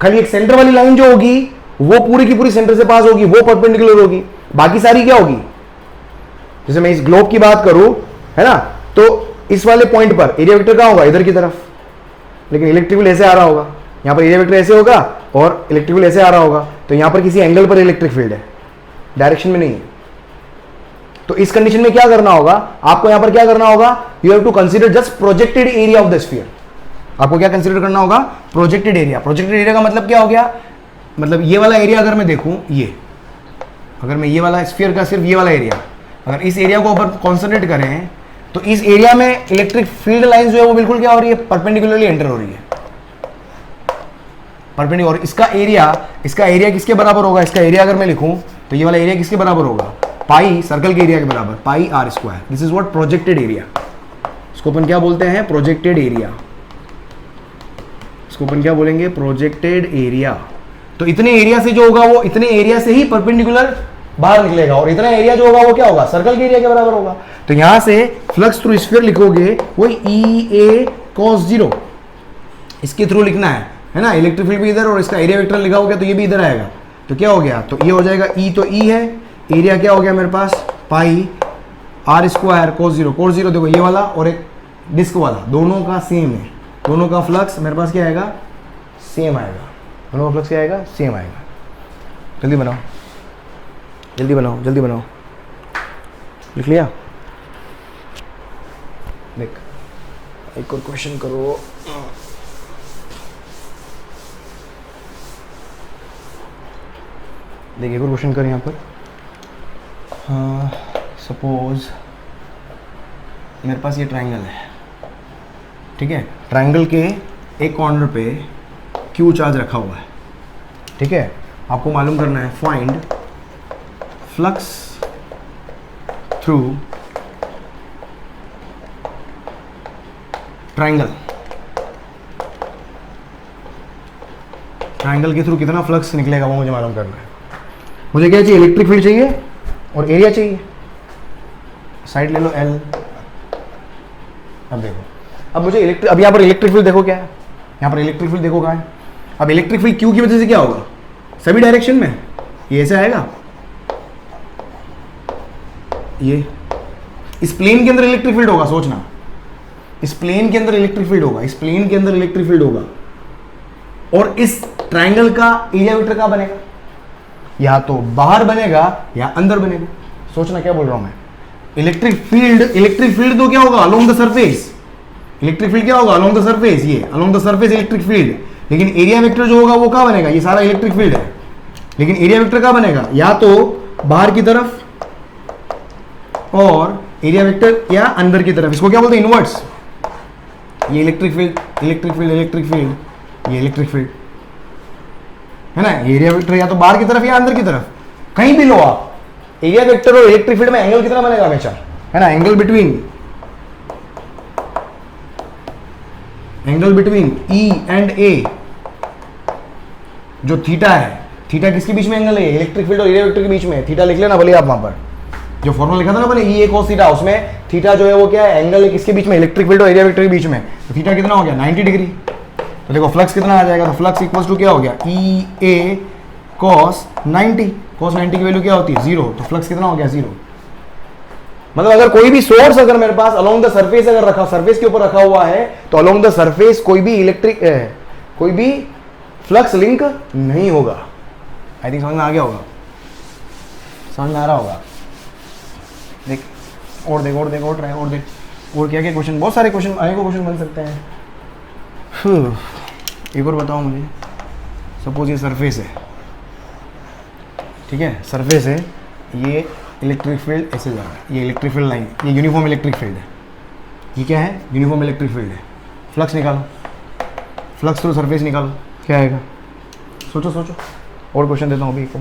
Speaker 1: खाली एक सेंटर वाली लाइन जो होगी वो पूरी की पूरी सेंटर से पास होगी, वो परपेंडिकुलर होगी, बाकी सारी क्या होगी, जैसे मैं इस ग्लोब की बात करूं, है ना, तो इस वाले पॉइंट पर एरिया वेक्टर कहां होगा, इधर की तरफ, लेकिन इलेक्ट्रिक फील्ड ऐसे आ रहा होगा, यहां पर एरिया वेक्टर ऐसे होगा और इलेक्ट्रिक फील्ड ऐसे आ रहा होगा, तो यहां पर किसी एंगल पर इलेक्ट्रिक फील्ड है, डायरेक्शन में नहीं है। तो इस कंडीशन में क्या करना होगा आपको, यहां पर क्या करना होगा, you have to consider just projected area of the sphere. आपको क्या कंसीडर करना होगा, प्रोजेक्टेड एरिया। प्रोजेक्टेड एरिया का मतलब क्या हो गया, मतलब ये वाला एरिया अगर मैं देखूं, ये अगर मैं ये वाला स्फीयर का सिर्फ ये वाला एरिया, अगर इस एरिया को ऊपर कॉन्सेंट्रेट करें तो इस एरिया में इलेक्ट्रिक फील्ड लाइन जो है वो बिल्कुल क्या हो रही है, परपेंडिकुलरली एंटर हो रही है, परपेंडिकुलर। और इसका एरिया किसके बराबर होगा, इसका एरिया अगर मैं लिखूं तो ये वाला एरिया किसके बराबर होगा, पाई सर्कल के एरिया के बराबर, pi are square. This is what projected area, इसको अपन क्या बोलते हैं, प्रोजेक्टेड एरिया, इसको अपन क्या बोलेंगे, प्रोजेक्टेड एरिया। तो इतने एरिया से जो होगा वो इतने एरिया से ही परपेंडिकुलर बाहर निकलेगा, और इतना एरिया जो होगा वो क्या होगा, सर्कल के एरिया के बराबर होगा। तो यहां से फ्लक्स थ्रू स्फीयर लिखोगे वही ई ए कॉस 0, इसके थ्रू लिखना है ना, इलेक्ट्रिक फील्ड भी इधर और इसका एरिया वेक्टर लिखा हो गया तो ये भी इधर आएगा, तो क्या हो गया, तो ये हो जाएगा ई, तो ई है, एरिया क्या हो गया मेरे पास पाई आर स्क्वायर कोस 0, कोस 0 देखो ये वाला और एक डिस्क वाला दोनों का सेम है, दोनों का फ्लक्स मेरे पास क्या आएगा, सेम आएगा, दोनों का फ्लक्स क्या आएगा, सेम आएगा। जल्दी बनाओ जल्दी बनाओ जल्दी बनाओ, लिख लिया, देख एक और क्वेश्चन करो, देखिए एक और क्वेश्चन कर यहाँ पर, सपोज मेरे पास ये ट्रायंगल है, ठीक है, ट्रायंगल के एक कॉर्नर पे क्यू चार्ज रखा हुआ है, ठीक है, आपको मालूम करना है find flux through triangle, triangle के थ्रू कितना फ्लक्स निकलेगा वो मुझे मालूम करना है। मुझे क्या चाहिए, इलेक्ट्रिक फील्ड चाहिए और एरिया चाहिए, साइड ले लो एल। अब देखो, अब मुझे इलेक्ट्रिक, अब यहाँ पर इलेक्ट्रिक फील्ड देखो क्या है, यहाँ पर इलेक्ट्रिक फील्ड देखो कहाँ है, अब इलेक्ट्रिक फील्ड क्यू की वजह से क्या होगा, सभी डायरेक्शन में ये ऐसे आएगा, ये इस प्लेन के अंदर इलेक्ट्रिक फील्ड होगा, सोचना इस प्लेन के अंदर इलेक्ट्रिक फील्ड होगा, इस प्लेन के अंदर इलेक्ट्रिक फील्ड होगा, और इस ट्रायंगल का एरिया वेक्टर क्या बनेगा, या तो बाहर बनेगा या अंदर बनेगा। सोचना क्या बोल रहा हूं मैं। इलेक्ट्रिक फील्ड तो क्या होगा, along the surface. Electric field क्या होगा, अलोंग द सरफेस, ये along the surface electric field. लेकिन एरिया वेक्टर जो होगा वो कहां बनेगा, ये सारा इलेक्ट्रिक फील्ड है, लेकिन एरिया वेक्टर कहां बनेगा, या तो बाहर की तरफ और एरिया वेक्टर या अंदर की तरफ। इसको क्या बोलते हैं, इनवर्ट्स। ये electric field, electric field, electric field, ये इलेक्ट्रिक फील्ड है ना। एरिया वेक्टर या तो बाहर की तरफ या अंदर की तरफ, कहीं भी लो आप। एरिया वेक्टर और इलेक्ट्रिक फील्ड में एंगल कितना बनेगा हमेशा, है ना, एंगल बिटवीन ई एंड ए, जो थीटा है, थीटा किसके बीच में एंगल है, इलेक्ट्रिक फील्ड और एरिया वेक्टर के बीच में। थीटा लिख लेना भले आप वहां पर, जो फॉर्मूला लिखा था ना मैंने, ई ए cos थीटा, उसमें थीटा जो है वो क्या है, एंगल है किसके बीच में, इलेक्ट्रिक फील्ड और एरिया वेक्टर के बीच में। तो थीटा कितना हो गया, 90 डिग्री। तो देखो फ्लक्स कितना आ जाएगा, तो फ्लक्स इक्वल्स टू क्या हो गया, ई ए cos 90। cos 90 की वैल्यू क्या होती है, 0। तो फ्लक्स कितना हो गया, 0। मतलब अगर कोई भी सोर्स अगर मेरे पास अलोंग द सरफेस अगर रखा, सरफेस के ऊपर रखा हुआ है, तो अलोंग द सरफेस कोई भी फ्लक्स लिंक नहीं होगा। आई थिंक समझ में आ गया होगा, समझ में आ रहा होगा। देख और ट्राई और देख, और क्या क्या क्वेश्चन, बहुत सारे क्वेश्चन आए को क्वेश्चन बन सकते हैं। एक और बताओ मुझे, सपोज ये सरफेस है, ठीक है, सरफेस है, ये इलेक्ट्रिक फील्ड ऐसे जा रहा है, ये इलेक्ट्रिक फील्ड लाइन, ये यूनिफॉर्म इलेक्ट्रिक फील्ड है, ये क्या है, यूनिफॉर्म इलेक्ट्रिक फील्ड है। फ्लक्स निकालो, फ्लक्स थ्रू सरफेस निकालो, क्या आएगा, सोचो सोचो। और क्वेश्चन देता हूँ अभी को।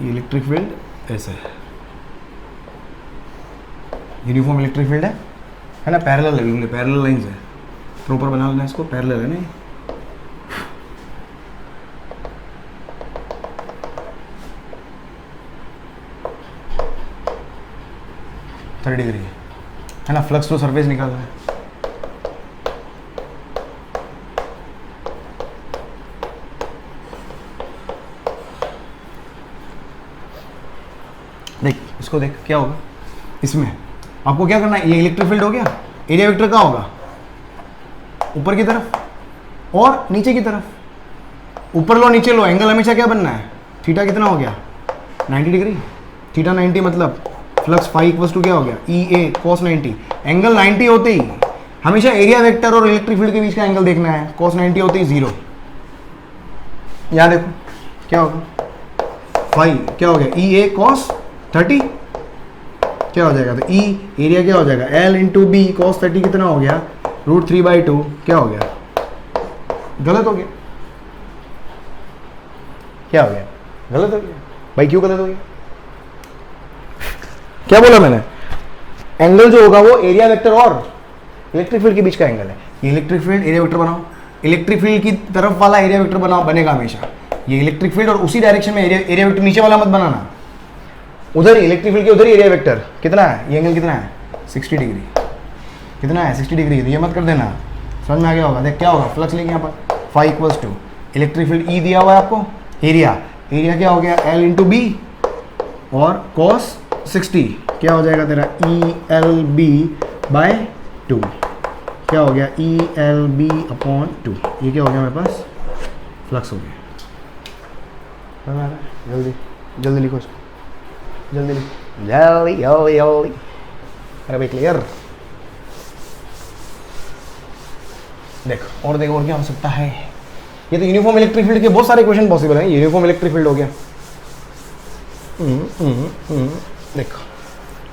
Speaker 1: ये इलेक्ट्रिक फील्ड ऐसे है, यूनिफॉर्म इलेक्ट्रिक फील्ड है ना, पैरेलल ले लूँगे, पैरेलल लाइंस है, प्रॉपर बना लेना इसको, पैरेलल है ना, 30 डिग्री है ना। फ्लक्स टू सरफेस निकालना है, देख इसको, देख क्या होगा इसमें। आपको क्या करना है, ये इलेक्ट्रिक फील्ड हो गया, एरिया वेक्टर का होगा ऊपर की तरफ और नीचे की तरफ। ऊपर लो नीचे लो, एंगल हमेशा क्या बनना है, थीटा कितना हो गया, 90 डिग्री। थीटा 90 मतलब फ्लक्स फाई इक्वल्स टू क्या हो गया, ई ए cos 90। एंगल 90 होते ही हमेशा एरिया वेक्टर और इलेक्ट्रिक फील्ड के बीच का एंगल देखना है, cos 90 होते ही 0। यहाँ देखो क्या होगा, फाई क्या हो गया, ई ए cos 30 क्या हो जाएगा, तो ई एरिया क्या हो जाएगा, L इंटू बी cos 30 कितना हो गया, √3/2 क्या हो गया, गलत हो गया, क्या हो गया, गलत हो गया भाई। क्यों गलत हो गया, क्या बोला मैंने, एंगल जो होगा वो एरिया वेक्टर और इलेक्ट्रिक फील्ड के बीच का एंगल है। ये इलेक्ट्रिक फील्ड एरिया वेक्टर बनाओ, इलेक्ट्रिक फील्ड की तरफ वाला एरिया वेक्टर बनाओ, बनेगा हमेशा ये इलेक्ट्रिक फील्ड, और उसी डायरेक्शन में एरिया वेक्टर नीचे वाला मत बनाना, उधर इलेक्ट्रिक फील्ड के उधर ही एरिया वेक्टर कितना है, ये एंगल कितना है, 60 डिग्री, कितना है 60 डिग्री। तो ये मत कर देना, समझ में आ गया होगा। देख क्या होगा, फ्लक्स लेंगे यहाँ पर, phi equals to electric field E दिया हुआ है आपको, एरिया क्या हो गया, L इंटू बी और cos 60 क्या हो जाएगा तेरा, ELB/2 क्या हो गया, ELB/2। ये क्या हो गया मेरे पास, फ्लक्स हो गया। जल्दी जल्दी लिखो इसको, जल्दी लिखो, जल्दी जल्दी जल्दी। अरे भाई क्लियर, देखो और देखो और क्या हो सकता है। ये तो यूनिफॉर्म इलेक्ट्रिक फील्ड के बहुत सारे क्वेश्चन पॉसिबल हैं। यूनिफॉर्म इलेक्ट्रिक फील्ड हो गया, देखो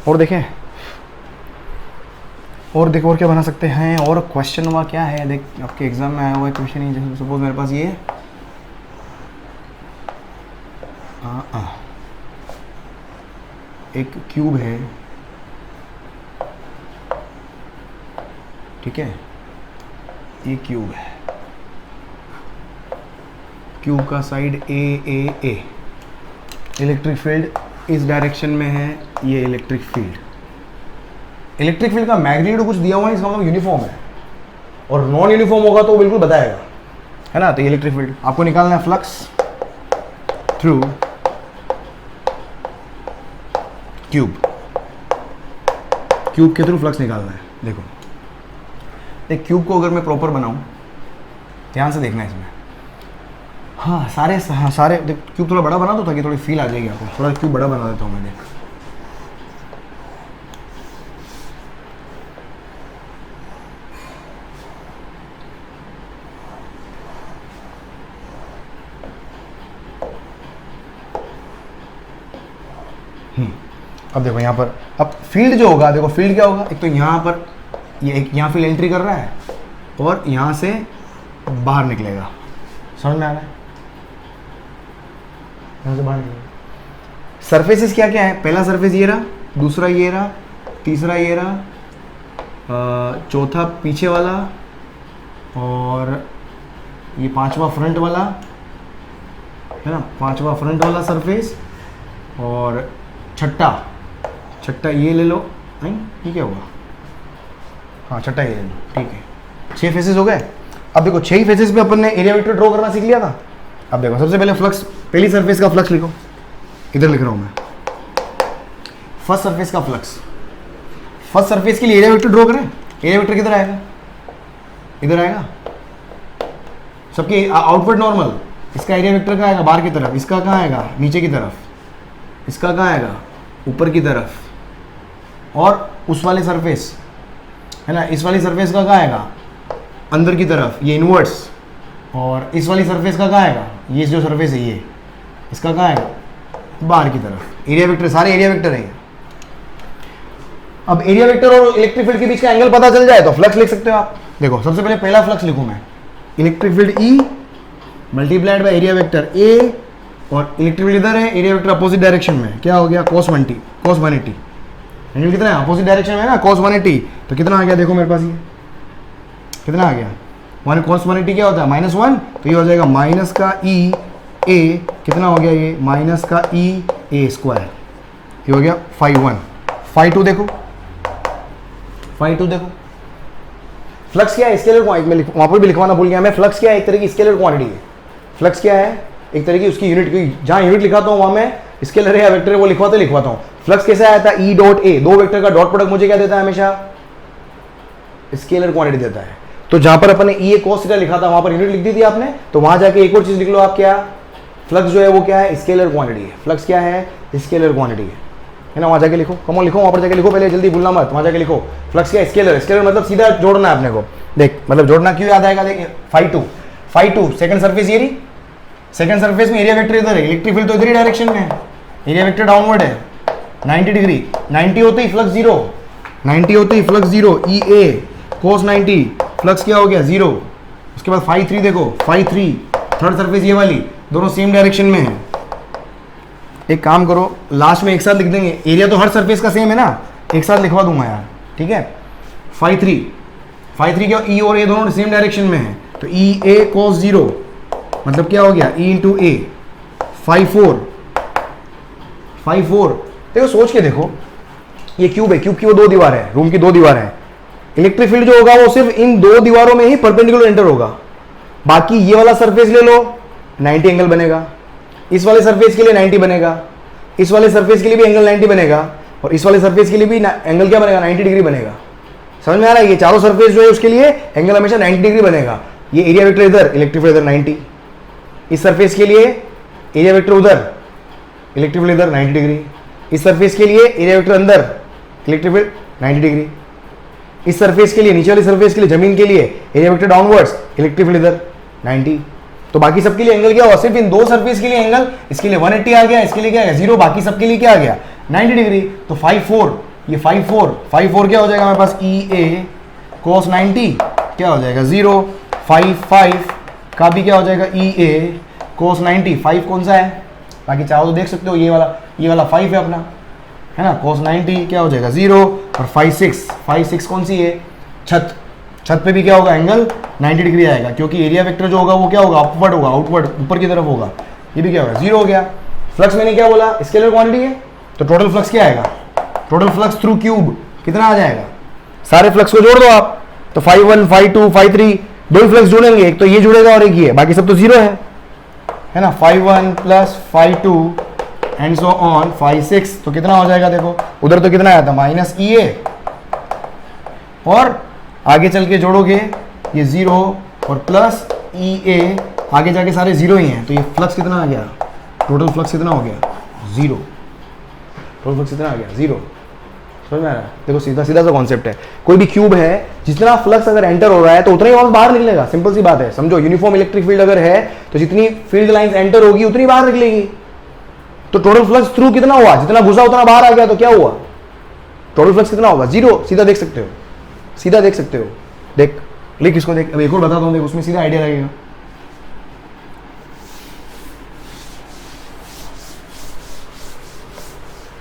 Speaker 1: और देखें, और देखो और क्या बना सकते हैं। और क्वेश्चन हुआ क्या है, देख आपके एग्जाम में आया हुआ है क्वेश्चन ही, जैसे सपोज मेरे पास ये एक क्यूब है, ठीक है, ये क्यूब है, क्यूब का साइड ए, इलेक्ट्रिक फील्ड इस डायरेक्शन में है ये इलेक्ट्रिक फील्ड। इलेक्ट्रिक फील्ड का मैग्नीट्यूड कुछ दिया हुआ है, इसका मतलब यूनिफॉर्म है, और नॉन यूनिफॉर्म होगा तो वो बिल्कुल बताएगा, है ना। तो इलेक्ट्रिक फील्ड आपको निकालना है फ्लक्स थ्रू क्यूब, क्यूब के थ्रू फ्लक्स निकालना है। देखो एक क्यूब को अगर मैं प्रॉपर बनाऊं, ध्यान से देखना है इसमें, हाँ सारे क्यूब थोड़ा बड़ा बना दो ताकि थोड़ी फील आ जाएगी आपको। थोड़ा क्यूब बड़ा बना देता हूँ मैं, देख अब देखो यहाँ पर, अब फील्ड जो होगा, देखो फील्ड क्या होगा, एक तो यहाँ पर ये एक यहाँ फील्ड एंट्री कर रहा है और यहाँ से बाहर निकलेगा, समझ में आ रहा है, यहाँ से बाहर निकलेगा। सरफेसेस क्या क्या है, पहला सरफेस ये रहा, दूसरा ये रहा, तीसरा ये रहा, चौथा पीछे वाला, और ये पांचवा फ्रंट वाला, है ना, पांचवा फ्रंट वाला सरफेस, और छठा ये ले लो, नहीं ये क्या हुआ, हाँ छठा ये ले लो, ठीक है। 6 फेसेस हो गए। अब देखो 6 ही फेसेस पे अपन ने एरिया वेक्टर ड्रॉ करना सीख लिया था। अब देखो सबसे पहले फ्लक्स, पहली सरफेस का फ्लक्स लिखो, इधर लिख रहा हूँ मैं, फर्स्ट सरफेस का फ्लक्स। फर्स्ट सरफेस के लिए एरिया वेक्टर ड्रॉ करें। एरिया वेक्टर किधर आएगा, इधर आएगा, सबके आउटवर्ड नॉर्मल, इसका एरिया वेक्टर कहाँ आएगा, बाहर की तरफ, इसका कहाँ आएगा, नीचे की तरफ, इसका कहाँ आएगा, ऊपर की तरफ, और उस वाले सरफेस, है ना, इस वाली सरफेस का कहाँ आएगा, अंदर की तरफ, ये इनवर्ट्स, और इस वाली सरफेस का कहाँ आएगा, ये जो सरफेस है ये, इसका कहाँ आएगा, बाहर की तरफ। एरिया वेक्टर, सारे एरिया वेक्टर हैं। अब एरिया वेक्टर और इलेक्ट्रिक फील्ड के बीच का एंगल पता चल जाए तो फ्लक्स लिख सकते हो आप। देखो सबसे पहले पहला फ्लक्स लिखूं मैं, electric field E multiplied by area vector A, और इलेक्ट्रिक फील्ड इधर है, एरिया वेक्टर अपोजिट डायरेक्शन में, क्या हो गया, cos 180। एंगल कितना है, अपोजिट डायरेक्शन में है ना, cos 180, तो कितना आ गया, देखो मेरे पास ये कितना आ गया, cos 180 क्या होता है, -1, तो ये हो जाएगा माइनस का E A, कितना हो गया ये, माइनस का E A स्क्वायर, ये हो गया φ1। φ2 देखो, φ2 देखो, फ्लक्स क्या है, स्केलर क्वांटिटी, वहां पर भी लिखवाना भूल गया मैं, फ्लक्स क्या है, एक तरह की स्केलर क्वांटिटी है। फ्लक्स क्या है, एक तरह की उसकी यूनिट, की जहां यूनिट लिखाता हूं वहां मैं स्केलर है या वेक्टर है वो लिखवाता हूं। फ्लक्स कैसे आया था, E डॉट A, दो वेक्टर का डॉट प्रोडक्ट मुझे क्या देता है, हमेशा स्केलर क्वांटिटी देता है। तो जहां पर अपन ने E cos थीटा लिखा था वहां पर यूनिट लिख दी थी आपने, तो वहां जाके एक और चीज लिख लो आप, क्या, फ्लक्स जो है वो क्या है, स्केलर क्वांटिटी है। फ्लक्स क्या है, स्केलर क्वांटिटी है ना, वहां जाके लिखो, कमो लिखो, वहां पर जाके लिखो, पहले जल्दी भूलना मत, वहां जाके लिखो फ्लक्स क्या, स्केलर। स्केलर मतलब सीधा जोड़ना है अपने को, देख मतलब जोड़ना क्यों याद आएगा, देख φ2 सेकंड सरफेस ये रही, सेकंड सरफेस में एरिया वेक्टर इधर है, इलेक्ट्रिक फील्ड तो इधर ही डायरेक्शन में है, एरिया वेक्टर डाउनवर्ड है 90 डिग्री, 90 होते ही फ्लक्स 0, 90 होते ही फ्लक्स 0, EA cos 90, फ्लक्स क्या हो गया 0। उसके बाद φ3 देखो, φ3 थर्ड सरफेस ये वाली, दोनों सेम डायरेक्शन में है। एक काम करो, लास्ट में एक साथ लिख देंगे, एरिया तो हर सरफेस का सेम है ना, एक साथ लिखवा दूंगा यार, ठीक है। φ3 क्या, E और A दोनों सेम डायरेक्शन में है, तो EA cos 0 मतलब क्या हो गया, E इंटू A। φ4 देखो सोच के देखो, ये क्यूब है, क्यूब की वो दो दीवार है, रूम की दो दीवार है, इलेक्ट्रिक फील्ड जो होगा वो सिर्फ इन दो दीवारों में ही परपेंडिकुलर एंटर होगा। बाकी ये वाला सरफेस ले लो, 90 एंगल बनेगा, इस वाले सरफेस के लिए 90 बनेगा, इस वाले सरफेस के लिए भी एंगल 90 बनेगा, और इस वाले सरफेस के लिए भी एंगल क्या बनेगा, 90 डिग्री बनेगा। समझ में आ रहा है, ये चारों सरफेस जो है उसके लिए एंगल हमेशा 90 डिग्री बनेगा। ये एरिया वेक्टर इधर, इलेक्ट्रिक फील्ड इधर 90, इस सरफेस के लिए एरिया वेक्टर उधर, इलेक्ट्रिक फील्ड इधर 90 डिग्री, इस सरफेस के लिए एरिया वेक्टर अंदर, इलेक्ट्रिक फील्ड 90 डिग्री, इस सरफेस के लिए, नीचे वाली सरफेस के लिए, जमीन के लिए area vector downwards, electric field इधर 90। तो बाकी सबके लिए एंगल क्या हुआ, सिर्फ इन दो सरफेस के लिए एंगल, इसके लिए 180 आ गया, इसके लिए क्या आ गया 0, बाकी सबके लिए क्या आ गया 90 डिग्री। तो φ4, ये φ4 क्या हो जाएगा हमारे पास, EA cos 90 क्या हो जाएगा 0, φ5 का भी क्या हो जाएगा EA cos 90, 5 कौन सा है, बाकी चाहो तो देख सकते हो, ये वाला 5 है अपना, है ना, cos 90 क्या हो जाएगा 0, और φ6 कौन सी है, छत पे भी क्या होगा, एंगल 90 डिग्री आएगा, क्योंकि एरिया वेक्टर जो होगा वो क्या होगा, अपवर्ड होगा, आउटवर्ड ऊपर की तरफ होगा, ये भी क्या होगा 0 हो गया। फ्लक्स मैंने क्या बोला, स्केलर क्वांटिटी है, तो टोटल फ्लक्स क्या आएगा, टोटल फ्लक्स थ्रू क्यूब कितना आ जाएगा, सारे फ्लक्स को जोड़ दो आप, तो 5 1 5 2 5 3, दो फ्लक्स जुड़ेंगे, एक तो ये जुड़ेगा और एक ये, बाकी सब तो जीरो है ना। 5 1 प्लस 5 2 एंड सो ऑन 5 6, तो कितना हो जाएगा देखो, उधर तो कितना आया था माइनस ई ए, और आगे चल के जोड़ोगे ये जीरो और प्लस ई ए, आगे जाके सारे जीरो ही हैं, तो ये फ्लक्स कितना आ गया, टोटल फ्लक्स कितना हो गया, जीरो, टोटल फ्लक्स कितना आ गया, जीरो। समझ में आ रहा है, देखो सीधा सीधा सा कॉन्सेप्ट है, कोई भी क्यूब है जितना फ्लक्स अगर एंटर हो रहा है तो उतना ही वापस बाहर निकलेगा, सिंपल सी बात है, समझो। यूनिफॉर्म इलेक्ट्रिक फील्ड अगर है तो जितनी फील्ड लाइंस एंटर होगी उतनी बाहर निकलेगी, तो टोटल फ्लक्स थ्रू कितना हुआ, जितना घुसा उतना बाहर आ गया, तो क्या हुआ, टोटल फ्लक्स कितना होगा, जीरो। सीधा देख सकते हो, सीधा देख सकते हो, देख लिख इसको, देख अब एक और बताता हूं, देख उसमें सीधा आइडिया लगेगा।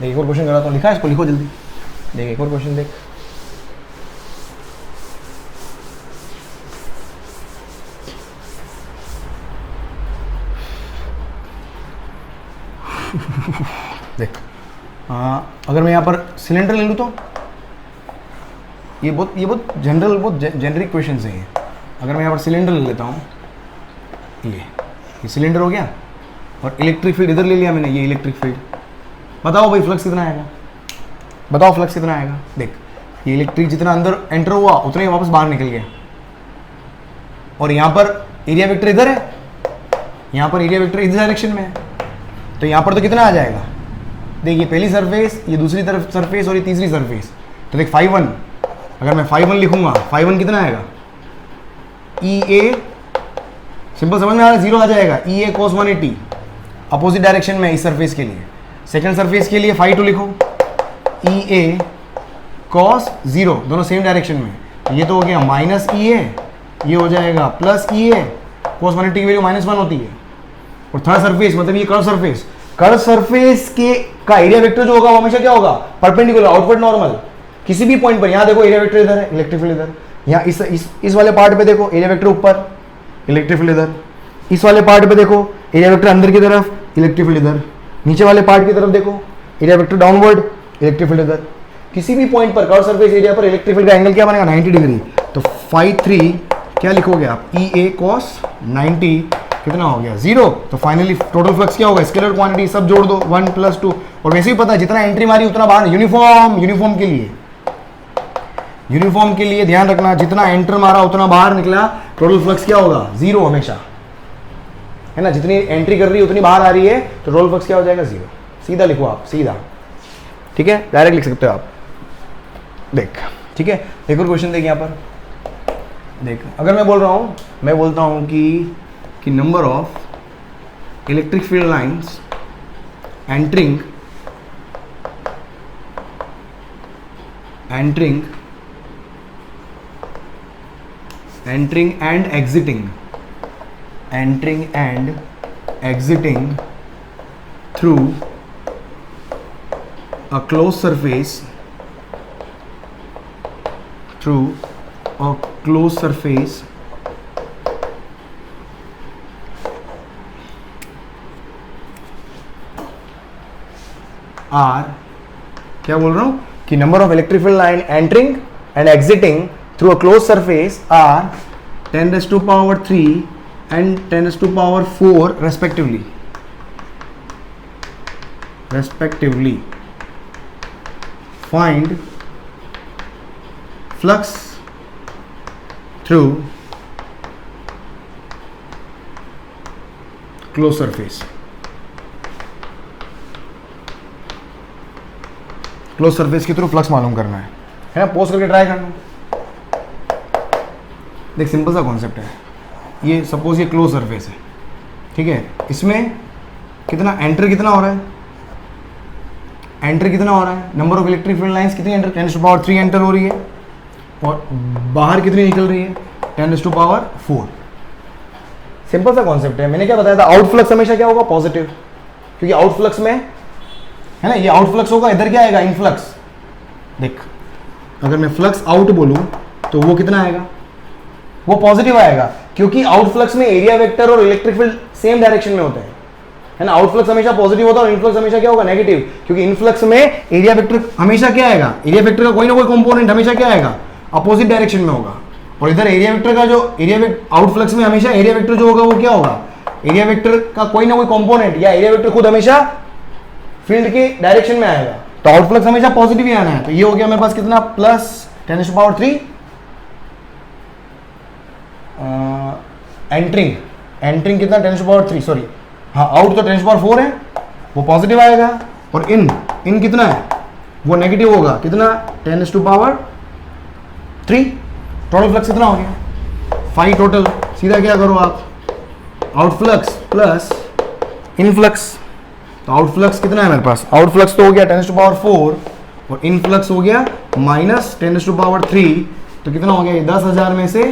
Speaker 1: देख एक और क्वेश्चन कराता हूं, लिखा है इसको, लिखो जल्दी, देख एक और क्वेश्चन देख। देख अगर मैं यहां पर सिलेंडर ले लूं तो ये बहुत जनरल, बहुत जेनरिक क्वेश्चन है ये। अगर मैं यहाँ पर सिलेंडर ले लेता हूँ, ये सिलेंडर हो गया, और इलेक्ट्रिक फील्ड इधर ले लिया मैंने, ये इलेक्ट्रिक फील्ड, बताओ भाई फ्लक्स कितना आएगा, बताओ फ्लक्स कितना आएगा। देख ये इलेक्ट्रिक जितना अंदर एंटर हुआ उतना ही वापस बाहर निकल गया, और यहाँ पर एरिया वेक्टर इधर है, यहाँ पर एरिया वेक्टर इस डायरेक्शन में है, तो यहाँ पर तो कितना आ जाएगा, देख ये पहली सरफेस, ये दूसरी तरफ सरफेस और ये तीसरी सरफेस, तो देख 5 1, अगर मैं 5 1 लिखूंगा, 5 1 कितना आएगा, ई ए, सिंपल समझ में आ रहा है, जीरो आ जाएगा, ई ए cos 180 अपोजिट डायरेक्शन में इस सरफेस के लिए। सेकंड सरफेस के लिए 5 2 लिखो, ई ए cos 0, दोनों सेम डायरेक्शन में, ये तो हो गया माइनस ई ए, ये हो जाएगा प्लस ई ए, cos 180 की वैल्यू -1 होती है। और थर्ड सरफेस मतलब ये कर्व सरफेस, कर्व सरफेस के का एरिया वेक्टर जो होगा वो हमेशा क्या होगा, परपेंडिकुलर, आउटवर्ड नॉर्मल, किसी भी पॉइंट पर। यहाँ देखो एरिया वेक्टर इधर है, इलेक्ट्रिक फील्ड इधर, यहाँ इस वाले पार्ट पे देखो एरिया वेक्टर ऊपर, इलेक्ट्रिक फील्ड इधर, इस वाले पार्ट पे देखो एरिया वेक्टर अंदर की तरफ, इलेक्ट्रिक फील्ड इधर, नीचे वाले पार्ट की तरफ देखो area vector downward, electric field इधर। किसी भी पॉइंट पर कर्व सरफेस एरिया पर इलेक्ट्रिक फील्ड का एंगल क्या बनेगा, 90 डिग्री। तो 5 3 क्या लिखोगे आप, ई ए cos 90 कितना हो गया, 0। तो फाइनली टोटल फ्लक्स क्या होगा, स्केलर क्वांटिटी सब जोड़ दो, 1 + 2, और वैसे ही पता है जितना एंट्री मारी उतना बाहर, यूनिफॉर्म के लिए ध्यान रखना, जितना एंटर मारा उतना बाहर निकला, टोटल फ्लक्स क्या होगा, 0 हमेशा, है ना। जितनी एंट्री कर रही है उतनी बाहर आ रही है, तो टोटल फ्लक्स क्या हो जाएगा, 0। सीधा लिखो आप, सीधा, ठीक है, डायरेक्ट लिख सकते हो आप, देख ठीक है। एक और क्वेश्चन देख यहाँ पर, देख अगर मैं बोल रहा हूँ, मैं बोलता हूँ कि number of electric field lines entering and exiting through a closed surface are, क्या बोल रहा हूँ कि number of electric field line entering and exiting through a close surface are 10⁻³ and 10⁻⁴ respectively. Find flux through closed surface. Close surface के through flux मालूम करना है ना, पोज करके ट्राई करना। देख सिंपल सा कॉन्सेप्ट है, ये सपोज ये क्लोज सरफेस है, ठीक है, इसमें कितना एंटर कितना हो रहा है, number of electric field lines कितनी एंटर, 10⁻³ एंटर हो रही है, और बाहर कितनी निकल रही है, 10⁻⁴। सिंपल सा कॉन्सेप्ट है। मैंने क्या बताया था, आउट फ्लक्स हमेशा क्या होगा, पॉजिटिव, क्योंकि आउट फ्लक्स में है ना, ये आउट फ्लक्स होगा, इधर क्या आएगा, इनफ्लक्स। देख अगर मैं फ्लक्स आउट बोलूं तो वो कितना आएगा, वो पॉजिटिव आएगा, क्योंकि आउट फ्लक्स में एरिया वेक्टर और इलेक्ट्रिक फील्ड सेम डायरेक्शन में होते हैं, है ना। आउटफ्लक्स हमेशा पॉजिटिव होता है और इनफ्लक्स हमेशा क्या होगा, नेगेटिव, क्योंकि इनफ्लक्स में एरिया वेक्टर हमेशा क्या आएगा, एरिया वेक्टर का कोई ना कोई कंपोनेंट हमेशा क्या आएगा, अपोजिट डायरेक्शन में होगा। और इधर एरिया वेक्टर का जो आउटफ्लक्स में हमेशा एरिया वेक्टर जो होगा वो क्या होगा, एरिया वेक्टर का कोई ना कोई कंपोनेंट या एरिया वेक्टर खुद हमेशा फील्ड के डायरेक्शन में आएगा। तो आउटफ्लक्स हमेशा पॉजिटिव ही आना है। तो ये हो गया मेरे पास कितना, प्लस 10⁻³ एंटरिंग कितना 10⁻³ सॉरी, हाँ आउट तो 10⁻4 है, वो पॉजिटिव आएगा। और इन कितना है, वो नेगेटिव होगा, कितना 10⁻3। टोटल फ्लक्स कितना हो गया 5 टोटल। सीधा क्या करो आप, आउटफ्लक्स प्लस इनफ्लक्स। तो आउटफ्लक्स कितना है मेरे पास, आउटफ्लक्स तो हो गया 10⁻4 और इनफ्लक्स हो गया -10⁻3। तो कितना हो गया, 10,000 में से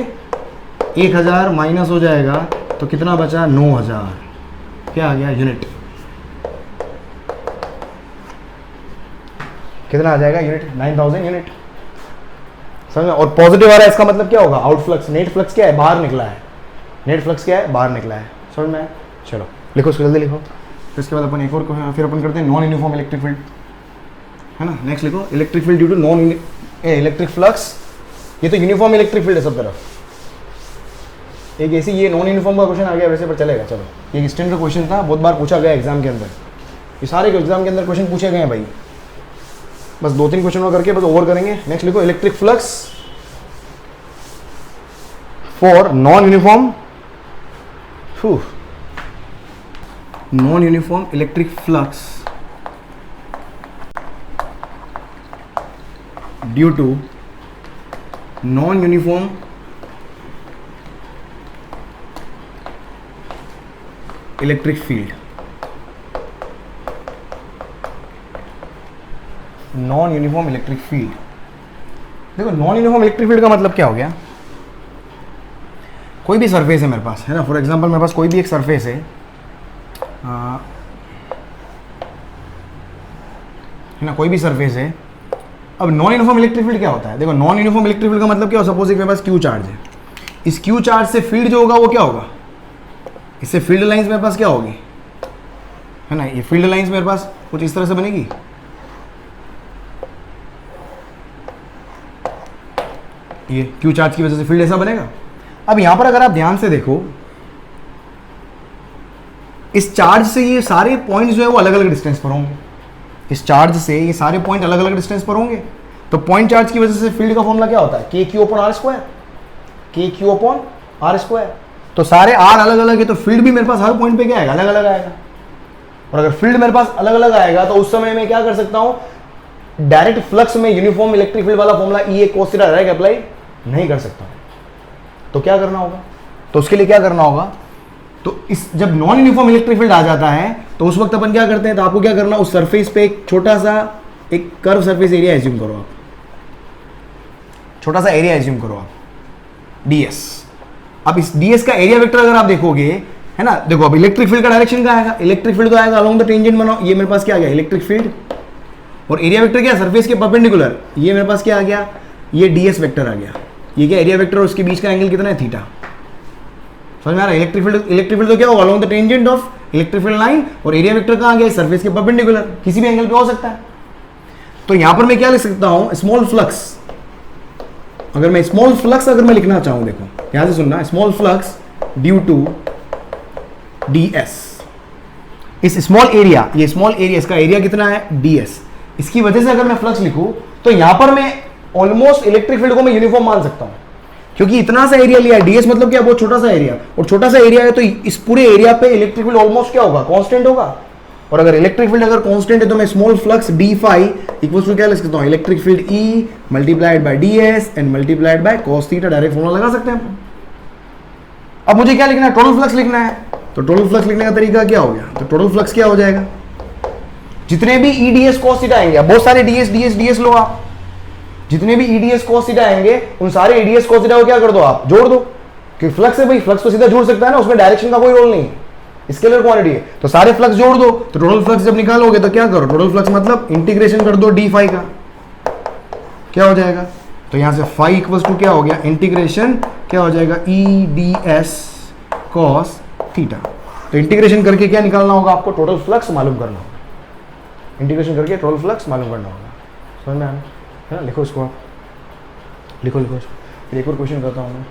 Speaker 1: 1,000 माइनस हो जाएगा, तो कितना बचा 9,000, क्या आ गया यूनिट, कितना आ जाएगा यूनिट, 9,000 यूनिट। समझ। और पॉजिटिव आ रहा है, इसका मतलब क्या होगा, आउटफ्लक्स, नेट फ्लक्स क्या है, बाहर निकला है, नेट फ्लक्स क्या है, बाहर निकला है। समझ में। चलो लिखो, इसको जल्दी लिखो। फिर इसके बाद अपन एक और फिर अपन करते हैं नॉन यूनिफॉर्म इलेक्ट्रिक फील्ड, है ना। नेक्स्ट लिखो, electric field due to non electric flux. ये तो यूनिफॉर्म इलेक्ट्रिक फील्ड है सब तरफ। एक ऐसी ये नॉन यूनिफॉर्म का क्वेश्चन आ गया वैसे, पर चलेगा। चलो, ये स्टैंडर्ड क्वेश्चन था, बहुत बार पूछा गया एग्जाम के अंदर, ये सारे एग्जाम के अंदर क्वेश्चन पूछे गए हैं भाई। बस 2-3 क्वेश्चन और करके बस ओवर करेंगे। नेक्स्ट लिखो, electric flux for non uniform electric flux due to non uniform electric field. Non uniform electric field, देखो नॉन यूनिफॉर्म इलेक्ट्रिक फील्ड का मतलब क्या हो गया, कोई भी सरफेस है मेरे पास, है ना। फॉर एग्जांपल मेरे पास कोई भी एक सरफेस है ना, कोई भी सरफेस है। अब नॉन यूनिफॉर्म इलेक्ट्रिक फील्ड क्या होता है, देखो नॉन यूनिफॉर्म इलेक्ट्रिक फील्ड का मतलब क्या हो, सपोज एक मेरे पास क्यू चार्ज है, इस क्यू चार्ज से फील्ड जो होगा वो क्या होगा, इससे फील्ड लाइंस मेरे पास क्या होगी, है ना। ये फील्ड लाइंस मेरे पास कुछ इस तरह से बनेगी, ये क्यू चार्ज की वजह से फील्ड ऐसा बनेगा। अब यहां पर अगर आप ध्यान से देखो, इस चार्ज से ये सारे पॉइंट जो है वो अलग अलग डिस्टेंस पर होंगे, इस चार्ज से ये सारे पॉइंट अलग अलग डिस्टेंस पर होंगे। तो पॉइंट चार्ज की वजह से फील्ड का फॉर्मूला क्या होता है, KQ/R², KQ/R²। तो सारे R अलग अलग है, तो फील्ड भी मेरे पास हर पॉइंट पे क्या आएगा, अलग अलग आएगा। और अगर फील्ड मेरे पास अलग अलग आएगा तो उस समय मैं क्या कर सकता हूं, डायरेक्ट फ्लक्स में यूनिफॉर्म इलेक्ट्रिक फील्ड वाला formula E cos theta direct apply नहीं कर सकता। तो क्या करना होगा, तो उसके लिए क्या करना होगा, तो इस जब नॉन यूनिफॉर्म इलेक्ट्रिक फील्ड आ जाता है तो उस वक्त अपन क्या करते हैं, तो आपको क्या करना, उस सरफेस पे एक छोटा सा एक कर्व सरफेस एरिया एज्यूम करो, आप छोटा सा एरिया एज्यूम करो आप, ds। अब इस ds का एरिया वेक्टर अगर आप देखोगे, है ना, देखो अब इलेक्ट्रिक फील्ड का डायरेक्शन क्या आएगा, इलेक्ट्रिक फील्ड तो आएगा अलोंग द टेंजेंट बनाओ, ये मेरे पास क्या आ गया इलेक्ट्रिक फील्ड, और एरिया वेक्टर क्या, सरफेस के परपेंडिकुलर, ये मेरे पास क्या आ गया, ये ds वेक्टर आ गया। ये क्या एरिया वेक्टर और उसके बीच का एंगल कितना है, थीटा। समझ में आ रहा है, इलेक्ट्रिक फील्ड तो क्या होगा, along the tangent of electric field line, और एरिया वेक्टर कहां गया, सरफेस के परपेंडिकुलर, किसी भी एंगल पे हो सकता है। तो यहां पर मैं क्या लिख सकता हूं, स्मॉल फ्लक्स। अगर मैं स्मॉल फ्लक्स अगर मैं लिखना चाहूं, देखो ध्यान से सुनना, small flux due to ds, इस स्मॉल एरिया, ये स्मॉल एरिया, इसका एरिया कितना है ds, इसकी वजह से अगर मैं फ्लक्स लिखूं तो यहां पर मैं ऑलमोस्ट इलेक्ट्रिक फील्ड को मैं यूनिफॉर्म मान सकता हूं, क्योंकि इतना सा एरिया लिया है, ds मतलब क्या, बहुत छोटा सा एरिया, और छोटा सा एरिया है तो इस पूरे एरिया पे इलेक्ट्रिक फील्ड ऑलमोस्ट क्या होगा, कांस्टेंट होगा। और अगर इलेक्ट्रिक फील्ड अगर कांस्टेंट है तो मैं small flux d phi equals to क्या लिख सकता हूं, electric field E multiplied by ds and multiplied by cos theta, direct formula लगा सकते हैं। अब मुझे क्या लिखना है, टोटल फ्लक्स लिखना है। तो टोटल फ्लक्स लिखने का तरीका क्या हो गया, तो टोटल फ्लक्स क्या हो जाएगा, जितने भी E ds cos थीटा आएंगे, बहुत सारे ds लो आप, जितने भी E ds cos थीटा आएंगे उन सारे E ds cos थीटा को क्या कर दो आप, जोड़ दो, क्योंकि फ्लक्स है भाई, फ्लक्स तो सीधा जुड़ सकता है ना, उसमें डायरेक्शन का कोई रोल नहीं है, स्केलर क्वांटिटी है, तो सारे फ्लक्स जोड़ दो। तो टोटल फ्लक्स जब निकालोगे तो क्या करो, टोटल फ्लक्स मतलब इंटीग्रेशन कर दो d फाई का, क्या हो जाएगा, तो यहां से फाई इक्वल्स टू क्या हो गया, इंटीग्रेशन क्या हो जाएगा E ds cos थीटा। तो इंटीग्रेशन करके क्या निकालना होगा आपको, टोटल फ्लक्स मालूम करना होगा। इंटीग्रेशन करके टोटल फ्लक्स मालूम करना होगा। समझ में आया है ना? लिखो इसको आप, लिखो लिखो इसको। फिर एक और क्वेश्चन करता हूँ मैं,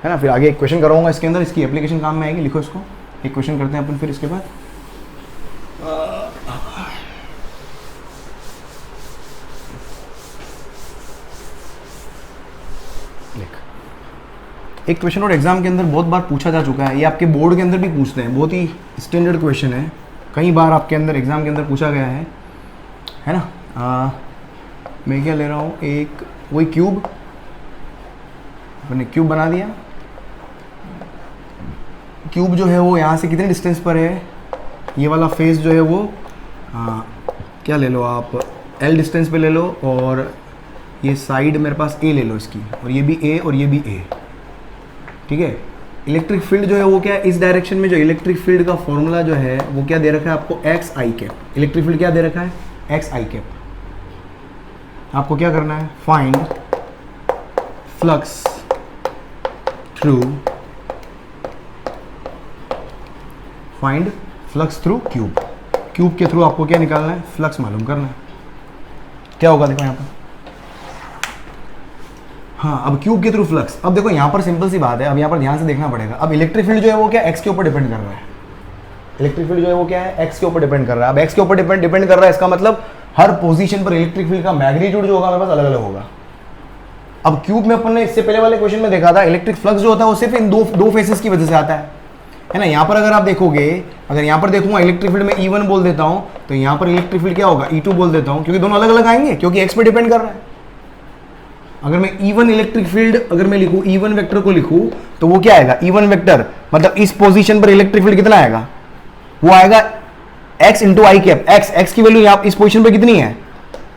Speaker 1: है ना, फिर आगे एक क्वेश्चन कराऊंगा इसके अंदर, इसकी एप्लीकेशन काम में आएगी। लिखो इसको, एक क्वेश्चन करते हैं अपन फिर इसके बाद। एक क्वेश्चन और एग्जाम के अंदर बहुत बार पूछा जा चुका है, ये आपके बोर्ड के अंदर भी पूछते हैं, बहुत ही स्टैंडर्ड क्वेश्चन है, कई बार आपके अंदर एग्जाम के अंदर पूछा गया है ना। मैं क्या ले रहा हूँ, एक वही क्यूब, मैंने क्यूब बना दिया। क्यूब जो है वो यहाँ से कितने डिस्टेंस पर है, ये वाला फेस जो है वो क्या ले लो आप, L डिस्टेंस पे ले लो, और ये साइड मेरे पास A ले लो इसकी, और ये भी A और ये भी A, ठीक है। इलेक्ट्रिक फील्ड जो है वो क्या है, इस डायरेक्शन में जो इलेक्ट्रिक फील्ड का फॉर्मूला जो है वो क्या दे रखा है आपको, एक्स आई कैप। इलेक्ट्रिक फील्ड क्या दे रखा है, एक्स आई कैप। आपको क्या करना है, find flux through, find flux through cube. Cube के थ्रू आपको क्या निकालना है, फ्लक्स मालूम करना है। क्या होगा देखो यहाँ पर, हाँ, अब क्यूब के थ्रू फ्लक्स। अब देखो यहाँ पर सिंपल सी बात है, अब यहाँ पर ध्यान से देखना पड़ेगा। अब इलेक्ट्रिक फील्ड जो है वो क्या एक्स के ऊपर डिपेंड कर रहा है। इलेक्ट्रिक फील्ड जो है वो क्या है, एक्स के ऊपर डिपेंड कर रहा है। अब एक्स के ऊपर डिपेंड कर रहा है, इसका मतलब हर पोजीशन पर इलेक्ट्रिक फील्ड का मैग्नीट्यूड जो होगा हमारे पास अलग अलग होगा। अब क्यूब में अपन ने इससे पहले वाले क्वेश्चन में देखा था, इलेक्ट्रिक फ्लक्स जो होता है वो सिर्फ इन दो फेसेस की वजह से आता है ना। यहाँ पर अगर आप देखोगे, अगर यहाँ पर देखूंगा इलेक्ट्रिक फील्ड में E1 बोल देता हूँ, तो यहाँ पर इलेक्ट्रिक फील्ड क्या होगा, E2 बोल देता हूँ, क्योंकि दोनों अलग अलग आएंगे, क्योंकि एक्स पे डिपेंड कर रहा है। अगर मैं E1 इलेक्ट्रिक फील्ड अगर मैं लिखूं, E1 वेक्टर को लिखूं, तो वो क्या आएगा, E1 वेक्टर मतलब इस पोजीशन पर इलेक्ट्रिक फील्ड कितना आएगा, वो आएगा x इंटू आई कैप। x की वैल्यू यहाँ इस पोजीशन पर कितनी है,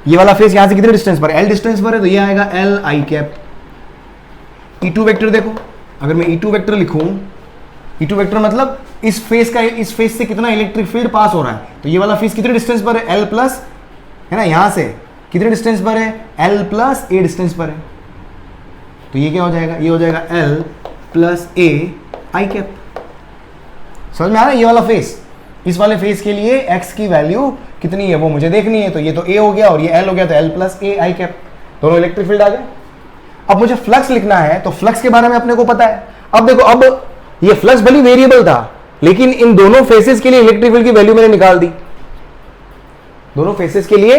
Speaker 1: ये वाला फेस यहाँ से कितने डिस्टेंस पर, L डिस्टेंस पर है, तो ये आएगा L आई कैप। E2 वेक्टर देखो, अगर मैं E2 वेक्टर लिखूं, E2 वेक्टर मतलब इस फेस से कितना इलेक्ट्रिक फील्ड पास हो रहा है, तो ये वाला फेस कितने डिस्टेंस पर है, L प्लस, है ना, यहां से कितने डिस्टेंस पर है, L प्लस A डिस्टेंस पर है, तो ये क्या हो जाएगा, ये हो जाएगा L plus A I cap. समझ में आ रहा है, ये वाला फेस, इस वाले फेस के लिए x की वैल्यू कितनी है वो मुझे देखनी है, तो ये तो A हो गया और ये L हो गया, तो L plus A I cap, दोनों इलेक्ट्रिक फील्ड आ गए। अब मुझे फ्लक्स लिखना है, तो फ्लक्स के बारे में अपने को पता है। अब देखो, अब ये फ्लक्स भली वेरिएबल था, लेकिन इन दोनों फेसेस के लिए इलेक्ट्रिक फील्ड की वैल्यू मैंने निकाल दी। दोनों फेसेस के लिए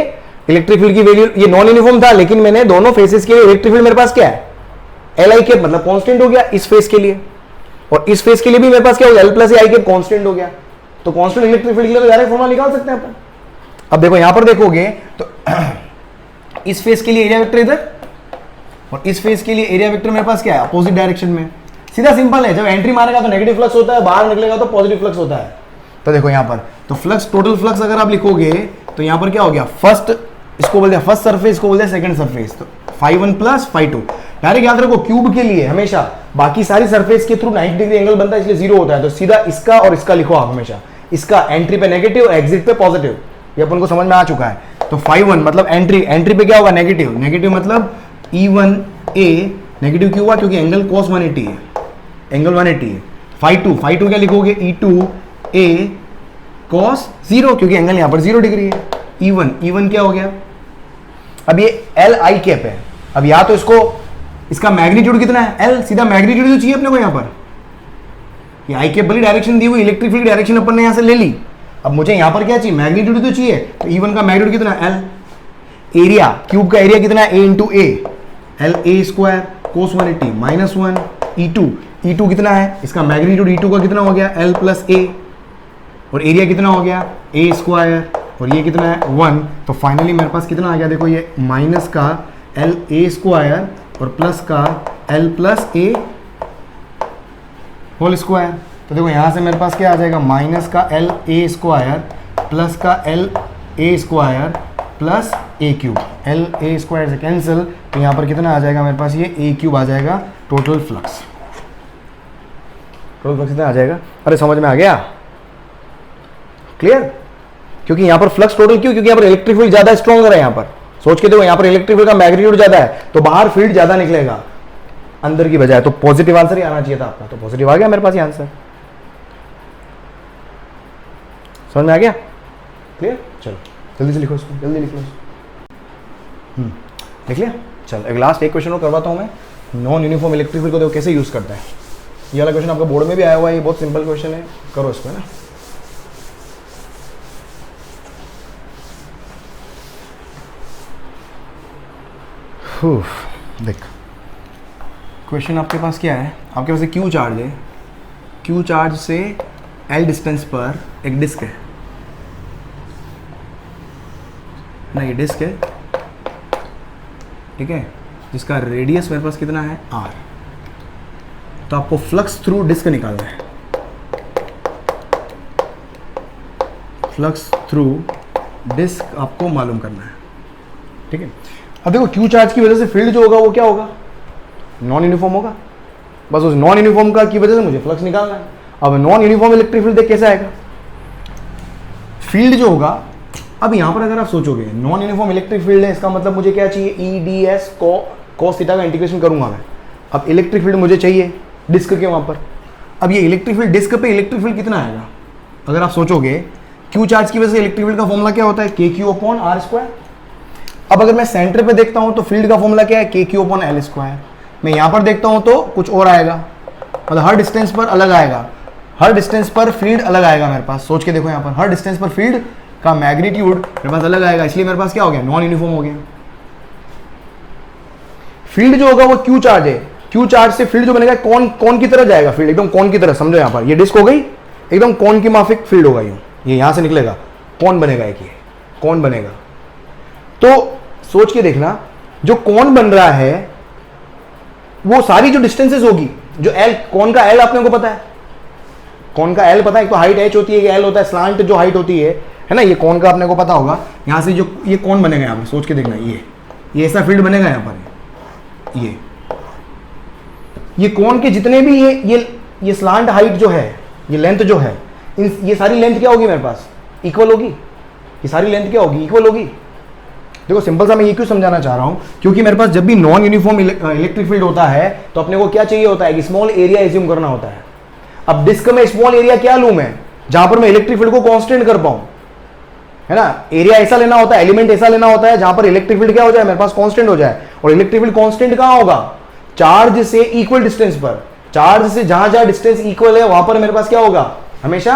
Speaker 1: इलेक्ट्रिक फील्ड की वैल्यू, ये नॉन यूनिफॉर्म था, लेकिन मैंने दोनों फेसेस के लिए इलेक्ट्रिक फील्ड मेरे पास क्या है, L आई कैप, मतलब कांस्टेंट हो गया इस फेस के लिए, और इस फेस के लिए भी मेरे पास क्या हो गया, L plus A I cap constant हो गया। तो कांस्टेंट इलेक्ट्रिक फील्ड के लिए तो डायरेक्ट फॉर्मूला निकाल सकते हैं अपन। अब देखो यहां पर देखोगे तो इस फेस के लिए एरिया वेक्टर इधर, और इस फेस के लिए एरिया वेक्टर मेरे पास क्या है, अपोजिट डायरेक्शन में। सीधा सिंपल है, जब एंट्री मारेगा तो नेगेटिव फ्लक्स होता है, बाहर निकलेगा तो पॉजिटिव फ्लक्स होता है। तो देखो यहां पर तो फ्लक्स, टोटल फ्लक्स अगर आप लिखोगे तो यहां पर क्या हो गया, फर्स्ट, इसको बोलते हैं फर्स्ट सरफेस, इसको बोलते हैं सेकंड सरफेस, तो φ1 प्लस φ2। डायरेक्ट याद रखो, क्यूब के लिए हमेशा बाकी सारी सरफेस के थ्रू 90 डिग्री एंगल बनता है, इसलिए जीरो होता है, तो सीधा इसका और इसका लिखो आप हमेशा, इसका एंट्री पे नेगेटिव, एग्जिट पे पॉजिटिव, ये अपन को समझ में आ चुका है। तो φ1 मतलब एंट्री पे क्या होगा, नेगेटिव, नेगेटिव मतलब E1A, नेगेटिव क्यों हुआ, क्योंकि एंगल cos 180 है, एंगल 180 है। φ2 क्या लिखोगे, E2A cos 0, क्योंकि एंगल यहां पर 0 डिग्री है। E1 क्या हो गया, अब ये L आई कैप है, अब या तो इसका मैग्नीट्यूड कितना है, L, सीधा मैग्नीट्यूड तो चाहिए अपने को, यहां पर ये आई कैप वाली डायरेक्शन दी हुई, इलेक्ट्रिक फील्ड डायरेक्शन अपन ने यहां से ले ली। अब मुझे यहां पर क्या चाहिए, मैग्नीट्यूड तो चाहिए, तो E1 का मैग्नीट्यूड कितना है, L। एरिया, क्यूब का एरिया कितना है, A into A, L A square cos 180 minus 1 E2 कितना है, इसका मैग्नीट्यूड E2 का कितना हो गया, L प्लस A, और एरिया कितना हो गया, A स्क्वायर, और ये कितना है 1। तो फाइनली मेरे पास कितना आ गया, देखो ये माइनस का L A स्क्वायर और प्लस का L plus A whole square. तो देखो यहाँ से मेरे पास क्या आ जाएगा, माइनस का L A स्क्वायर प्लस का L A square plus A cube, L A square से कैंसिल, तो यहाँ पर कितना आ जाएगा मेरे पास, ये A क्यूब आ जाएगा, टोटल फ्लक्स। टोटल फ्लक्स कितना आ जाएगा, अरे समझ में आ गया, क्लियर। क्योंकि यहां पर फ्लक्स टोटल क्यों, क्योंकि यहां पर इलेक्ट्रिक फील्ड ज्यादा स्ट्रॉन्गर है, यहां पर सोच के देखो, यहां पर इलेक्ट्रिक फील्ड का मैग्नीट्यूड ज्यादा है, तो बाहर फील्ड ज्यादा निकलेगा अंदर की बजाय, तो पॉजिटिव आंसर ही आना चाहिए था आपका, तो पॉजिटिव आ गया मेरे पास ये आंसर। समझ में आ गया? क्लियर? चलो जल्दी से लिखो इसको, जल्दी लिखो इसको। लिख लिया? चलो एक लास्ट एक क्वेश्चन और करवाता हूँ मैं, नॉन यूनिफॉर्म इलेक्ट्रिक फील्ड को देखो कैसे यूज करता है। ये वाला क्वेश्चन आपका बोर्ड में भी आया हुआ है, ये बहुत सिंपल क्वेश्चन है, करो इसको, है ना। देख क्वेश्चन आपके पास क्या है, आपके पास एक क्यू चार्ज है, क्यू चार्ज से एल डिस्टेंस पर एक डिस्क है ना, ये डिस्क है, ठीक है, जिसका रेडियस मेरे पास कितना है r। तो आपको फ्लक्स थ्रू डिस्क निकालना है, फ्लक्स थ्रू डिस्क आपको मालूम करना है, ठीक है। अब देखो क्यू चार्ज की वजह से फील्ड जो होगा वो क्या होगा, नॉन यूनिफॉर्म होगा, बस उस नॉन यूनिफॉर्म का की वजह से मुझे फ्लक्स निकालना है। अब नॉन यूनिफॉर्म इलेक्ट्रिक फील्ड देख कैसे आएगा, फील्ड जो होगा, अब यहां पर अगर आप सोचोगे नॉन यूनिफॉर्म इलेक्ट्रिक फील्ड है, इसका मतलब मुझे क्या चाहिए, E D S cos theta का इंटीग्रेशन करूंगा मैं। अब इलेक्ट्रिक फील्ड मुझे चाहिए डिस्क के वहां पर, अब ये इलेक्ट्रिक फील्ड डिस्क पे इलेक्ट्रिक फील्ड कितना आएगा, अगर आप सोचोगे क्यू चार्ज की वजह से इलेक्ट्रिक फील्ड का फॉर्मूला क्या होता है, के क्यू अपॉन आर स्क्वायर। अब अगर मैं सेंटर पे देखता हूं तो फील्ड का फॉर्मूला क्या है, के क्यू अपॉन एल स्क्वायर। मैं यहां पर देखता हूं तो कुछ और आएगा, मतलब हर डिस्टेंस पर अलग आएगा, हर डिस्टेंस पर फील्ड अलग आएगा मेरे पास। सोच के देखो यहां पर हर डिस्टेंस पर फील्ड का मैग्नीट्यूड मेरे पास अलग आएगा, इसलिए मेरे पास क्या हो गया, नॉन यूनिफॉर्म हो गया। फील्ड जो होगा वो क्यू चार्ज है, क्यू चार्ज से फील्ड जो बनेगा कौन कौन की तरह जाएगा, फील्ड एकदम कौन की तरह, समझो यहां पर ये डिस्क हो गई, एकदम कौन की माफिक फील्ड होगा, ये यहां से निकलेगा, कौन बनेगा, एक ये कौन बनेगा। तो सोच के देखना, जो कौन बन रहा है वो सारी जो डिस्टेंसेस होगी, जो एल, कौन का एल आपने को पता है, कौन का एल पता है, एक तो हाइट एच होती है, एक एल होता है स्लांट जो हाइट होती है ना, ये कौन का आपने को पता होगा। यहां से जो ये कौन बनेगा, यहां पर सोच के देखना, ये ऐसा फील्ड बनेगा यहां पर, ये कौन के जितने भी ये स्लांट हाइट जो है, ये लेंथ जो है, ये सारी लेंथ क्या होगी मेरे पास, इक्वल होगी, ये सारी लेंथ क्या होगी, इक्वल होगी। देखो सिंपल सा मैं ये क्यों समझाना चाह रहा हूं, क्योंकि मेरे पास जब भी नॉन यूनिफॉर्म इलेक्ट्रिक फील्ड होता है तो अपने को क्या चाहिए होता है, कि स्मॉल एरिया एज्यूम करना होता है। अब डिस्क में स्मॉल एरिया क्या लूं मैं, जहां पर मैं इलेक्ट्रिक फील्ड को कांस्टेंट कर पाऊं, है ना। एरिया ऐसा लेना होता है, एलिमेंट ऐसा लेना होता है जहां पर इलेक्ट्रिक फील्ड क्या हो जाए, मेरे पास कांस्टेंट हो जाए। और इलेक्ट्रिक फील्ड कांस्टेंट कहां होगा, चार्ज से इक्वल डिस्टेंस पर, चार्ज से जहां जहां डिस्टेंस इक्वल है वहां पर मेरे पास क्या होगा, हमेशा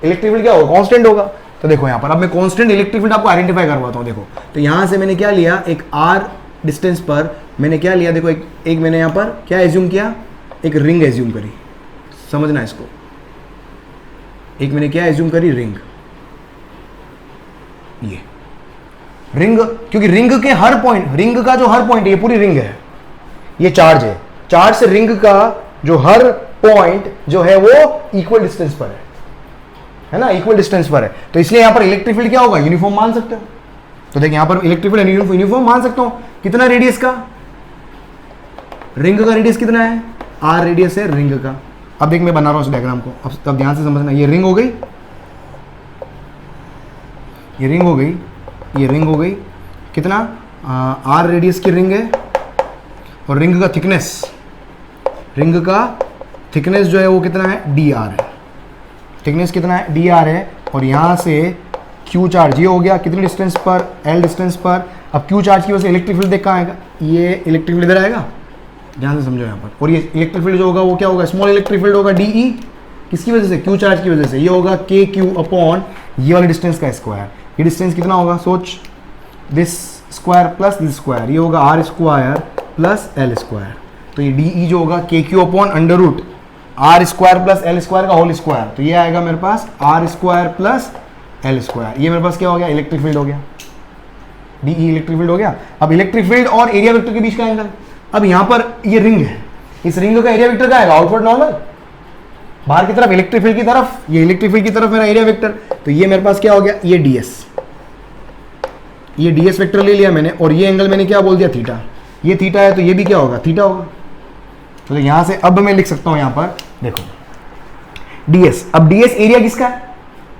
Speaker 1: इलेक्ट्रिक फील्ड क्या होगा, कांस्टेंट होगा। तो देखो यहां पर अब मैं कांस्टेंट इलेक्ट्रिक फील्ड आपको आइडेंटिफाई करवाता हूं। देखो तो यहां से मैंने क्या लिया, एक आर डिस्टेंस पर मैंने क्या लिया, देखो एक मैंने यहां पर क्या एज्यूम किया, एक रिंग एज्यूम करी, समझना इसको, एक मैंने क्या एज्यूम करी, रिंग। ये रिंग, क्योंकि रिंग के हर पॉइंट, रिंग का जो हर पॉइंट है, ये पूरी रिंग है, ये चार्ज है, चार्ज से रिंग का जो हर पॉइंट जो है वो इक्वल डिस्टेंस पर है ना, इक्वल डिस्टेंस पर है। तो इसलिए यहां पर इलेक्ट्रिक फील्ड क्या होगा, यूनिफॉर्म मान सकते हो। तो देखिए यहां पर इलेक्ट्रिक फील्ड यूनिफॉर्म मान सकता हूं, कितना रेडियस का, रिंग का रेडियस कितना है, आर रेडियस है रिंग का। अब देख मैं बना रहा हूं इस डायग्राम को, अब ध्यान से समझना, ये रिंग हो गई, ये रिंग हो गई, ये रिंग हो गई, कितना आर रेडियस की रिंग है, और रिंग का थिकनेस, रिंग का थिकनेस जो है वो कितना है, डी आर है, थिकनेस कितना है, डी आर है। और यहाँ से क्यू चार्ज ये हो गया कितने डिस्टेंस पर, एल डिस्टेंस पर। अब क्यू चार्ज की वजह से इलेक्ट्रिक फील्ड देख कहाँ आएगा, ये इलेक्ट्रिक फील्ड इधर आएगा, ध्यान से समझो यहाँ पर। और ये इलेक्ट्रिक फील्ड जो होगा वो क्या होगा, स्मॉल इलेक्ट्रिक फील्ड होगा, डी ई, किसकी वजह से, क्यू चार्ज की वजह से। ये होगा के क्यू अपॉन ये वाले डिस्टेंस का स्क्वायर, ये डिस्टेंस कितना होगा, सोच, this square plus this square, ये होगा R square plus L square. तो ये डी ई जो होगा K Q upon under root R square plus L square का होल स्क्वायर, तो ये आएगा मेरे पास R square plus L square. ये मेरे पास क्या हो गया, इलेक्ट्रिक फील्ड हो गया, डी ई इलेक्ट्रिक फील्ड हो गया। अब इलेक्ट्रिक फील्ड और एरिया वेक्टर के बीच का एंगल, अब यहां पर ये रिंग है, इस रिंग का एरिया वेक्टर क्या आएगा, आउटवर्ड नॉर्मल, बाहर की तरफ इलेक्ट्रिक फील्ड की तरफ, ये इलेक्ट्रिक फील्ड की तरफ मेरा एरिया वेक्टर। तो ये मेरे पास क्या हो गया, ये ds, ये ds वेक्टर ले लिया मैंने, और ये एंगल मैंने क्या बोल दिया, थीटा। ये थीटा है तो ये भी क्या होगा, थीटा होगा। तो यहां से अब मैं लिख सकता हूं, यहां पर देखो ds, अब ds एरिया किसका है,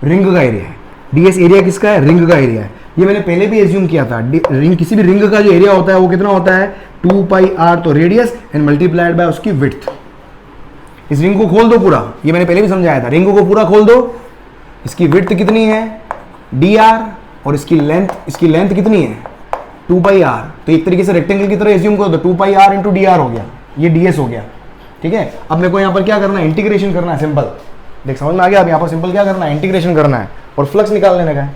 Speaker 1: रिंग का एरिया है। ds एरिया किसका है, रिंग का एरिया है। ये मैंने पहले भी एज्यूम किया था, रिंग, किसी भी रिंग का जो एरिया होता है वो कितना होता है, 2 पाई r, तो रेडियस एंड मल्टीप्लाइड बाय उसकी विड्थ। इस रिंग को खोल दो पूरा, ये मैंने पहले भी समझाया था, रिंग को पूरा खोल दो, इसकी विड्थ कितनी है dr और इसकी लेंथ कितनी है 2πr। तो एक तरीके से रेक्टेंगल की तरह एज्यूम करो तो 2πr इंटू dr हो गया, ये ds हो गया। ठीक है, अब मेरे को यहाँ पर क्या करना है, इंटीग्रेशन करना है सिंपल। देख समझ में आ गया, अब यहाँ पर सिंपल क्या करना है, इंटीग्रेशन करना है और फ्लक्स निकाल लेने का है।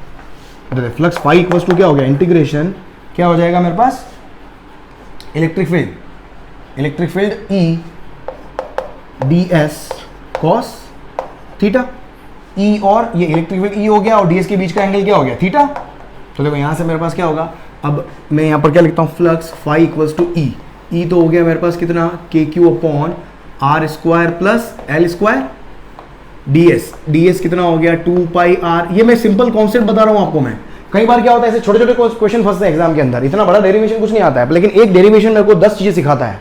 Speaker 1: तो फ्लक्स फाई इक्वल्स टू क्या हो गया, इंटीग्रेशन क्या हो जाएगा मेरे पास, electric field E ds cos theta. E और ये इलेक्ट्रिक फील्ड E हो गया और ds के बीच का एंगल क्या हो गया, थीटा। तो देखो यहाँ से मेरे पास क्या होगा, अब मैं यहाँ पर क्या लिखता हूँ, flux phi equals to E। E तो हो गया मेरे पास कितना, KQ upon R square plus L square, ds कितना हो गया 2πr। ये मैं सिंपल कॉन्सेप्ट बता रहा हूँ आपको। मैं कई बार क्या होता है ऐसे छोटे छोटे क्वेश्चन फंसते हैं एग्जाम के अंदर, इतना बड़ा डेरिवेशन कुछ नहीं आता है, लेकिन एक डेरिवेशन मेरे को 10 चीजें सिखाता है।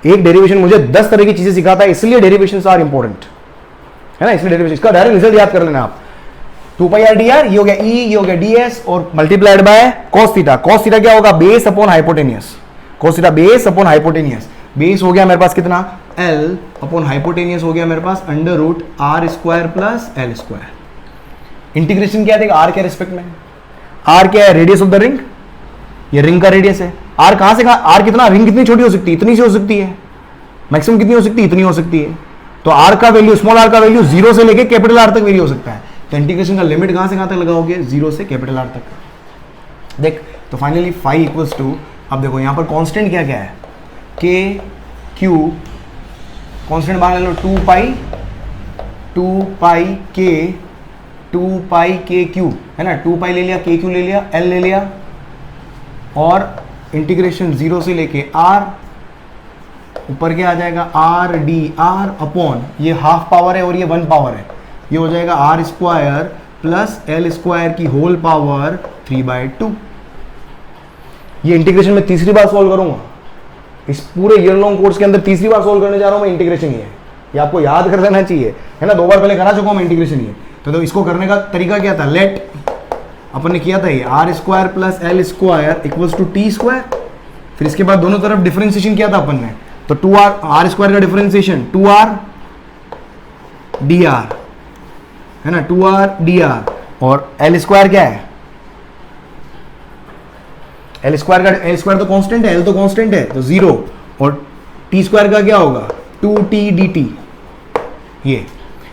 Speaker 1: एक डेरिवेशन मुझे 10 तरह की चीजें सिखाता है, इसलिए डेरिवेशंस आर इंपॉर्टेंट है ना। इसलिए डेरिवेशन, इसका डायरेक्ट रिजल्ट याद कर लेना आप, 2πr dr, ये हो गया E, ये हो गया ds और multiplied by cos theta. cos theta क्या होगा, base upon hypotenuse. cos theta base upon hypotenuse, base हो गया मेरे पास कितना, L अपॉन हाइपोटेनियस हो गया मेरे पास under root R square plus L square. Integration क्या है, R के रिस्पेक्ट में, R क्या है, रेडियस ऑफ द रिंग, ये रिंग का रेडियस है। R कहां से कहां, R कितना, रिंग कितनी छोटी हो सकती है, इतनी सी हो सकती है, मैक्सिमम कितनी हो सकती है, इतनी हो सकती है। तो R का वैल्यू, स्मॉल r का वैल्यू 0 से लेके कैपिटल R तक वेरी हो सकता है। तो इंटीग्रेशन का लिमिट कहां से कहां तक लगाओगे, 0 से कैपिटल R तक। देख तो फाइनली फाई इक्वल्स टू, अब देखो यहां पर कांस्टेंट क्या क्या है, K Q, कांस्टेंट मान ले लो 2π K Q है ना, 2π ले लिया, KQ ले लिया, L ले लिया और इंटीग्रेशन 0 से लेके R, ऊपर क्या आ जाएगा R dr अपॉन, ये हाफ पावर है और ये 1 पावर है, ये हो जाएगा R square plus L square की होल पावर 3/2। ये इंटीग्रेशन में तीसरी बार सॉल्व करूंगा इस पूरे ईयर लॉन्ग कोर्स के अंदर, तीसरी बार सॉल्व करने जा रहा हूं मैं इंटीग्रेशन। ये आपको याद कर लेना चाहिए है ना, 2 बार पहले करा चुका हूं मैं इंटीग्रेशन ये। तो इसको करने का तरीका क्या था, लेट अपन ने किया था ये R square plus L square equals to T square, फिर इसके बाद दोनों तरफ डिफरेंशिएशन किया था अपन ने, तो 2R स्क्वायर का डिफरेंशिएशन 2R dr है ना, 2R dr और L स्क्वायर क्या है, L स्क्वायर तो कांस्टेंट है, L तो कांस्टेंट है तो 0, और T स्क्वायर का क्या होगा 2T dt। ये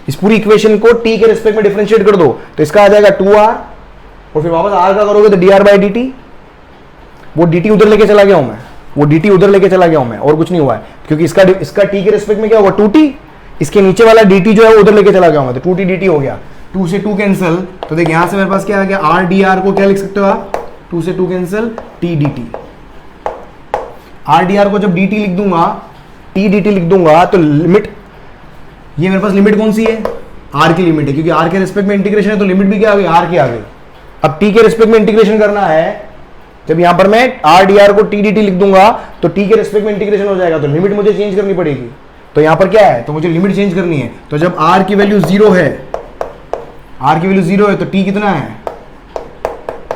Speaker 1: इस पूरी इक्वेशन को t के रिस्पेक्ट में डिफरेंशिएट कर दो तो इसका आ जाएगा 2R और फिर वापस r का करोगे तो dr बाई dt। वो dt उधर लेके चला गया हूं मैं, वो dt उधर लेके चला गया हूं मैं, और कुछ नहीं हुआ है क्योंकि इसका t के रिस्पेक्ट में क्या होगा 2t, इसके नीचे वाला dt जो है वो उधर लेके चला गया हूं मैं, तो 2t dt हो गया, 2 से 2 कैंसिल। तो देख यहां से मेरे पास क्या आ गया, r dr को क्या लिख सकते हो आप, 2 से 2 cancel t dt। r dr को जब dt लिख दूंगा, t dt लिख दूंगा तो लिमिट, ये मेरे पास लिमिट कौन सी है, r की लिमिट है, क्योंकि r के रिस्पेक्ट में इंटीग्रेशन है तो लिमिट भी क्या आ गई, r की आ गई। अब t के रिस्पेक्ट में इंटीग्रेशन करना है, जब यहां पर मैं r dr को t dt लिख दूंगा तो t के रिस्पेक्ट में इंटीग्रेशन हो जाएगा, तो लिमिट मुझे चेंज करनी पड़ेगी। तो यहां पर क्या है, तो मुझे लिमिट चेंज करनी है। तो जब r की वैल्यू 0 है, r की वैल्यू 0 है तो t कितना है,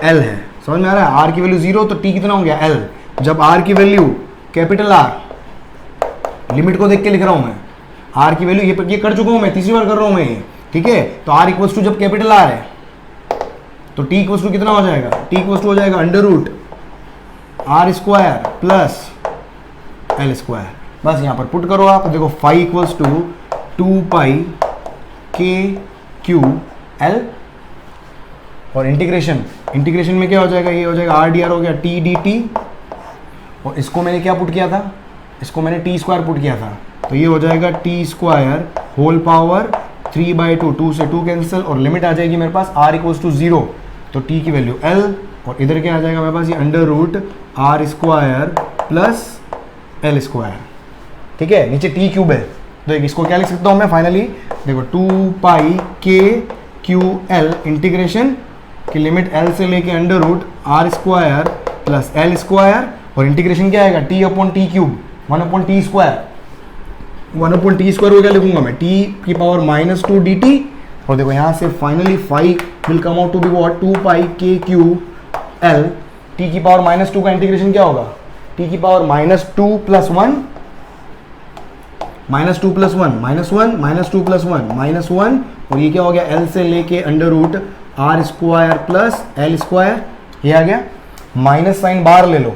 Speaker 1: l है। समझ में आ रहा है, r की वैल्यू 0 तो t कितना हो गया, l। जब r की वैल्यू कैपिटल R, लिमिट को देख के लिख रहा हूं मैं, r की वैल्यू ये कर चुका हूं मैं, तीसरी बार कर रहा हूं मैं ये, ठीक है। तो r इक्वल्स टू जब कैपिटल R है तो t इक्वल्स टू कितना हो जाएगा, t इक्वल्स टू हो जाएगा under root R square plus L square. बस यहां पर पुट करो आप, देखो phi equals to 2π K Q L और इंटीग्रेशन में क्या हो जाएगा, ये हो जाएगा R dr हो गया t dt, और इसको मैंने क्या पुट किया था, इसको मैंने t स्क्वायर पुट किया था, तो ये हो जाएगा t स्क्वायर होल पावर 3/2, 2 से 2 कैंसिल, और लिमिट आ जाएगी मेरे पास r इक्वल्स टू 0, तो t की वैल्यू l, और इधर क्या आ जाएगा मेरे पास, ये under root R square plus L square, ठीक है। नीचे t क्यूब है, तो इसको क्या लिख सकता हूँ मैं फाइनली, देखो 2π K Q L इंटीग्रेशन की लिमिट L से लेके under root R square plus L square, और इंटीग्रेशन क्या आएगा t upon T cube 1/t square, 1/t square को क्या लिखूंगा मैं, t की पावर -2 dt, और देखो यहाँ से finally phi will come out to be what, 2π K Q L, t की पावर -2 का इंटीग्रेशन क्या होगा, t की पावर -2 + 1 -2 + 1 -1 -2 + 1 -1 और ये क्या हो गया L से लेके √r² प्लस L², ये आ गया। माइनस साइन बाहर ले लो,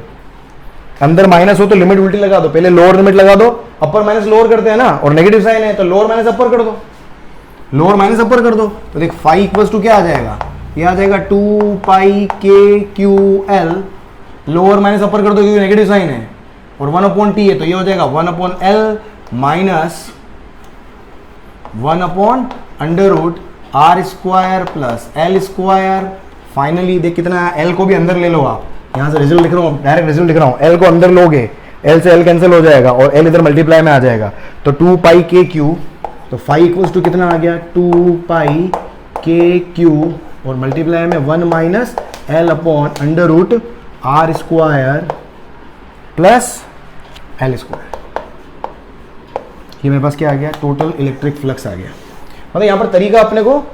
Speaker 1: अंदर माइनस हो तो लिमिट उल्टी लगा दो, पहले लोअर लिमिट लगा दो, अपर माइनस लोअर करते हैं ना, और नेगेटिव साइन है तो लोअर माइनस अपर कर दो, लोअर माइनस अपर कर दो। तो देख फाई इक्वल्स टू क्या आ जाएगा, ये आ जाएगा 2πkql, लोअर माइनस अपर कर दो क्योंकि नेगेटिव साइन है, और 1/t है तो ये हो जाएगा 1/l minus 1/√r² plus L²। Finally देख कितना है, L को भी अंदर ले लो आप, यहाँ से रिजल्ट लिख रहा हूँ, डायरेक्ट रिजल्ट लिख रहा हूँ, L को अंदर लोगे, L से L कैंसिल हो जाएगा और L इधर मल्टीप्लाई में आ जाएगा, तो 2πkq, तो फाई इक्वल्स टू कितना आ गया 2πkq और मल्टीप्लाई में 1 माइनस L/√r² प्लस L²। ये मेरे पास क्या आ गया, टोटल इलेक्ट्रिक फ्लक्स आ गया। मतलब यहाँ पर तरीका अपने को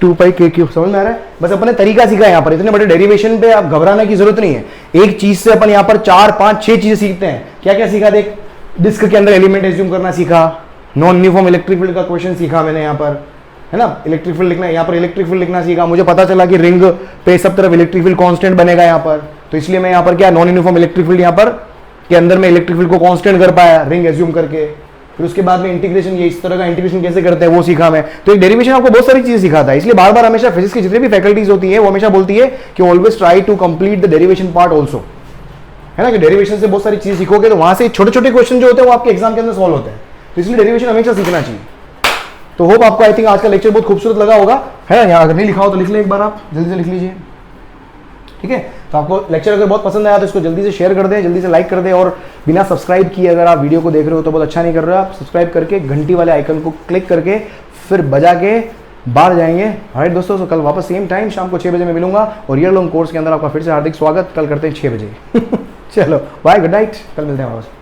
Speaker 1: 2πkq समझ में आ रहा है, बस अपने तरीका सीखा है। यहाँ पर इतने बड़े डेरिवेशन पे आप घबराने की जरूरत नहीं है, एक चीज से अपन यहाँ पर 4 5 6 चीजें सीखते हैं। क्या क्या सीखा देख, डिस्क के अंदर एलिमेंट एज्यूम करना सीखा, नॉन यूनिफॉर्म इलेक्ट्रिक फील्ड का क्वेश्चन सीखा मैंने यहाँ पर, है ना, इलेक्ट्रिक फील्ड लिखना, यहाँ पर इलेक्ट्रिक फील्ड लिखना सीखा। मुझे पता चला कि रिंग पे सब तरफ इलेक्ट्रिक फील्ड कांस्टेंट बनेगा यहाँ पर, तो इसलिए मैं यहाँ पर क्या नॉन यूनिफॉर्म इलेक्ट्रिक फील्ड यहाँ पर के अंदर में इलेक्ट्रिक फील्ड को कांस्टेंट कर पाया रिंग एज्यूम करके। फिर उसके बाद में इंटीग्रेशन, ये इस तरह का इंटीग्रेशन कैसे करते हैं वो सीखा मैं। तो एक डेरिवेशन आपको बहुत सारी चीजें सिखाता है, इसलिए बार बार हमेशा फिजिक्स की जितनी भी फैकल्टीज होती है वो हमेशा बोलती है कि always try to complete the derivation part also, है ना, कि डेरिवेशन से बहुत सारी चीजें सीखोगे तो वहां से छोटे छोटे क्वेश्चन जो होते हैं वो आपके एग्जाम के अंदर सॉल्व होते हैं, तो इसलिए डेरिवेशन हमेशा सीखना चाहिए। तो होप आपको आई थिंक आज का लेक्चर बहुत खूबसूरत लगा होगा, है ना। यहाँ अगर नहीं लिखा हो तो लिख ले एक बार, आप जल्दी से लिख लीजिए, ठीक है। तो आपको लेक्चर अगर बहुत पसंद आया तो इसको जल्दी से शेयर कर दें, जल्दी से लाइक कर दें, और बिना सब्सक्राइब किए अगर आप वीडियो को देख रहे हो तो बहुत अच्छा नहीं कर रहे हो, आप सब्सक्राइब करके घंटी वाले आइकन को क्लिक करके फिर बजा के बाहर जाएंगे। ऑलराइट दोस्तों, तो कल वापस सेम टाइम शाम को 6 बजे मैं मिलूंगा, और ईयर लॉन्ग कोर्स के अंदर आपका फिर से हार्दिक स्वागत। कल करते हैं 6 बजे चलो बाय, गुड नाइट, कल मिलते हैं वापस।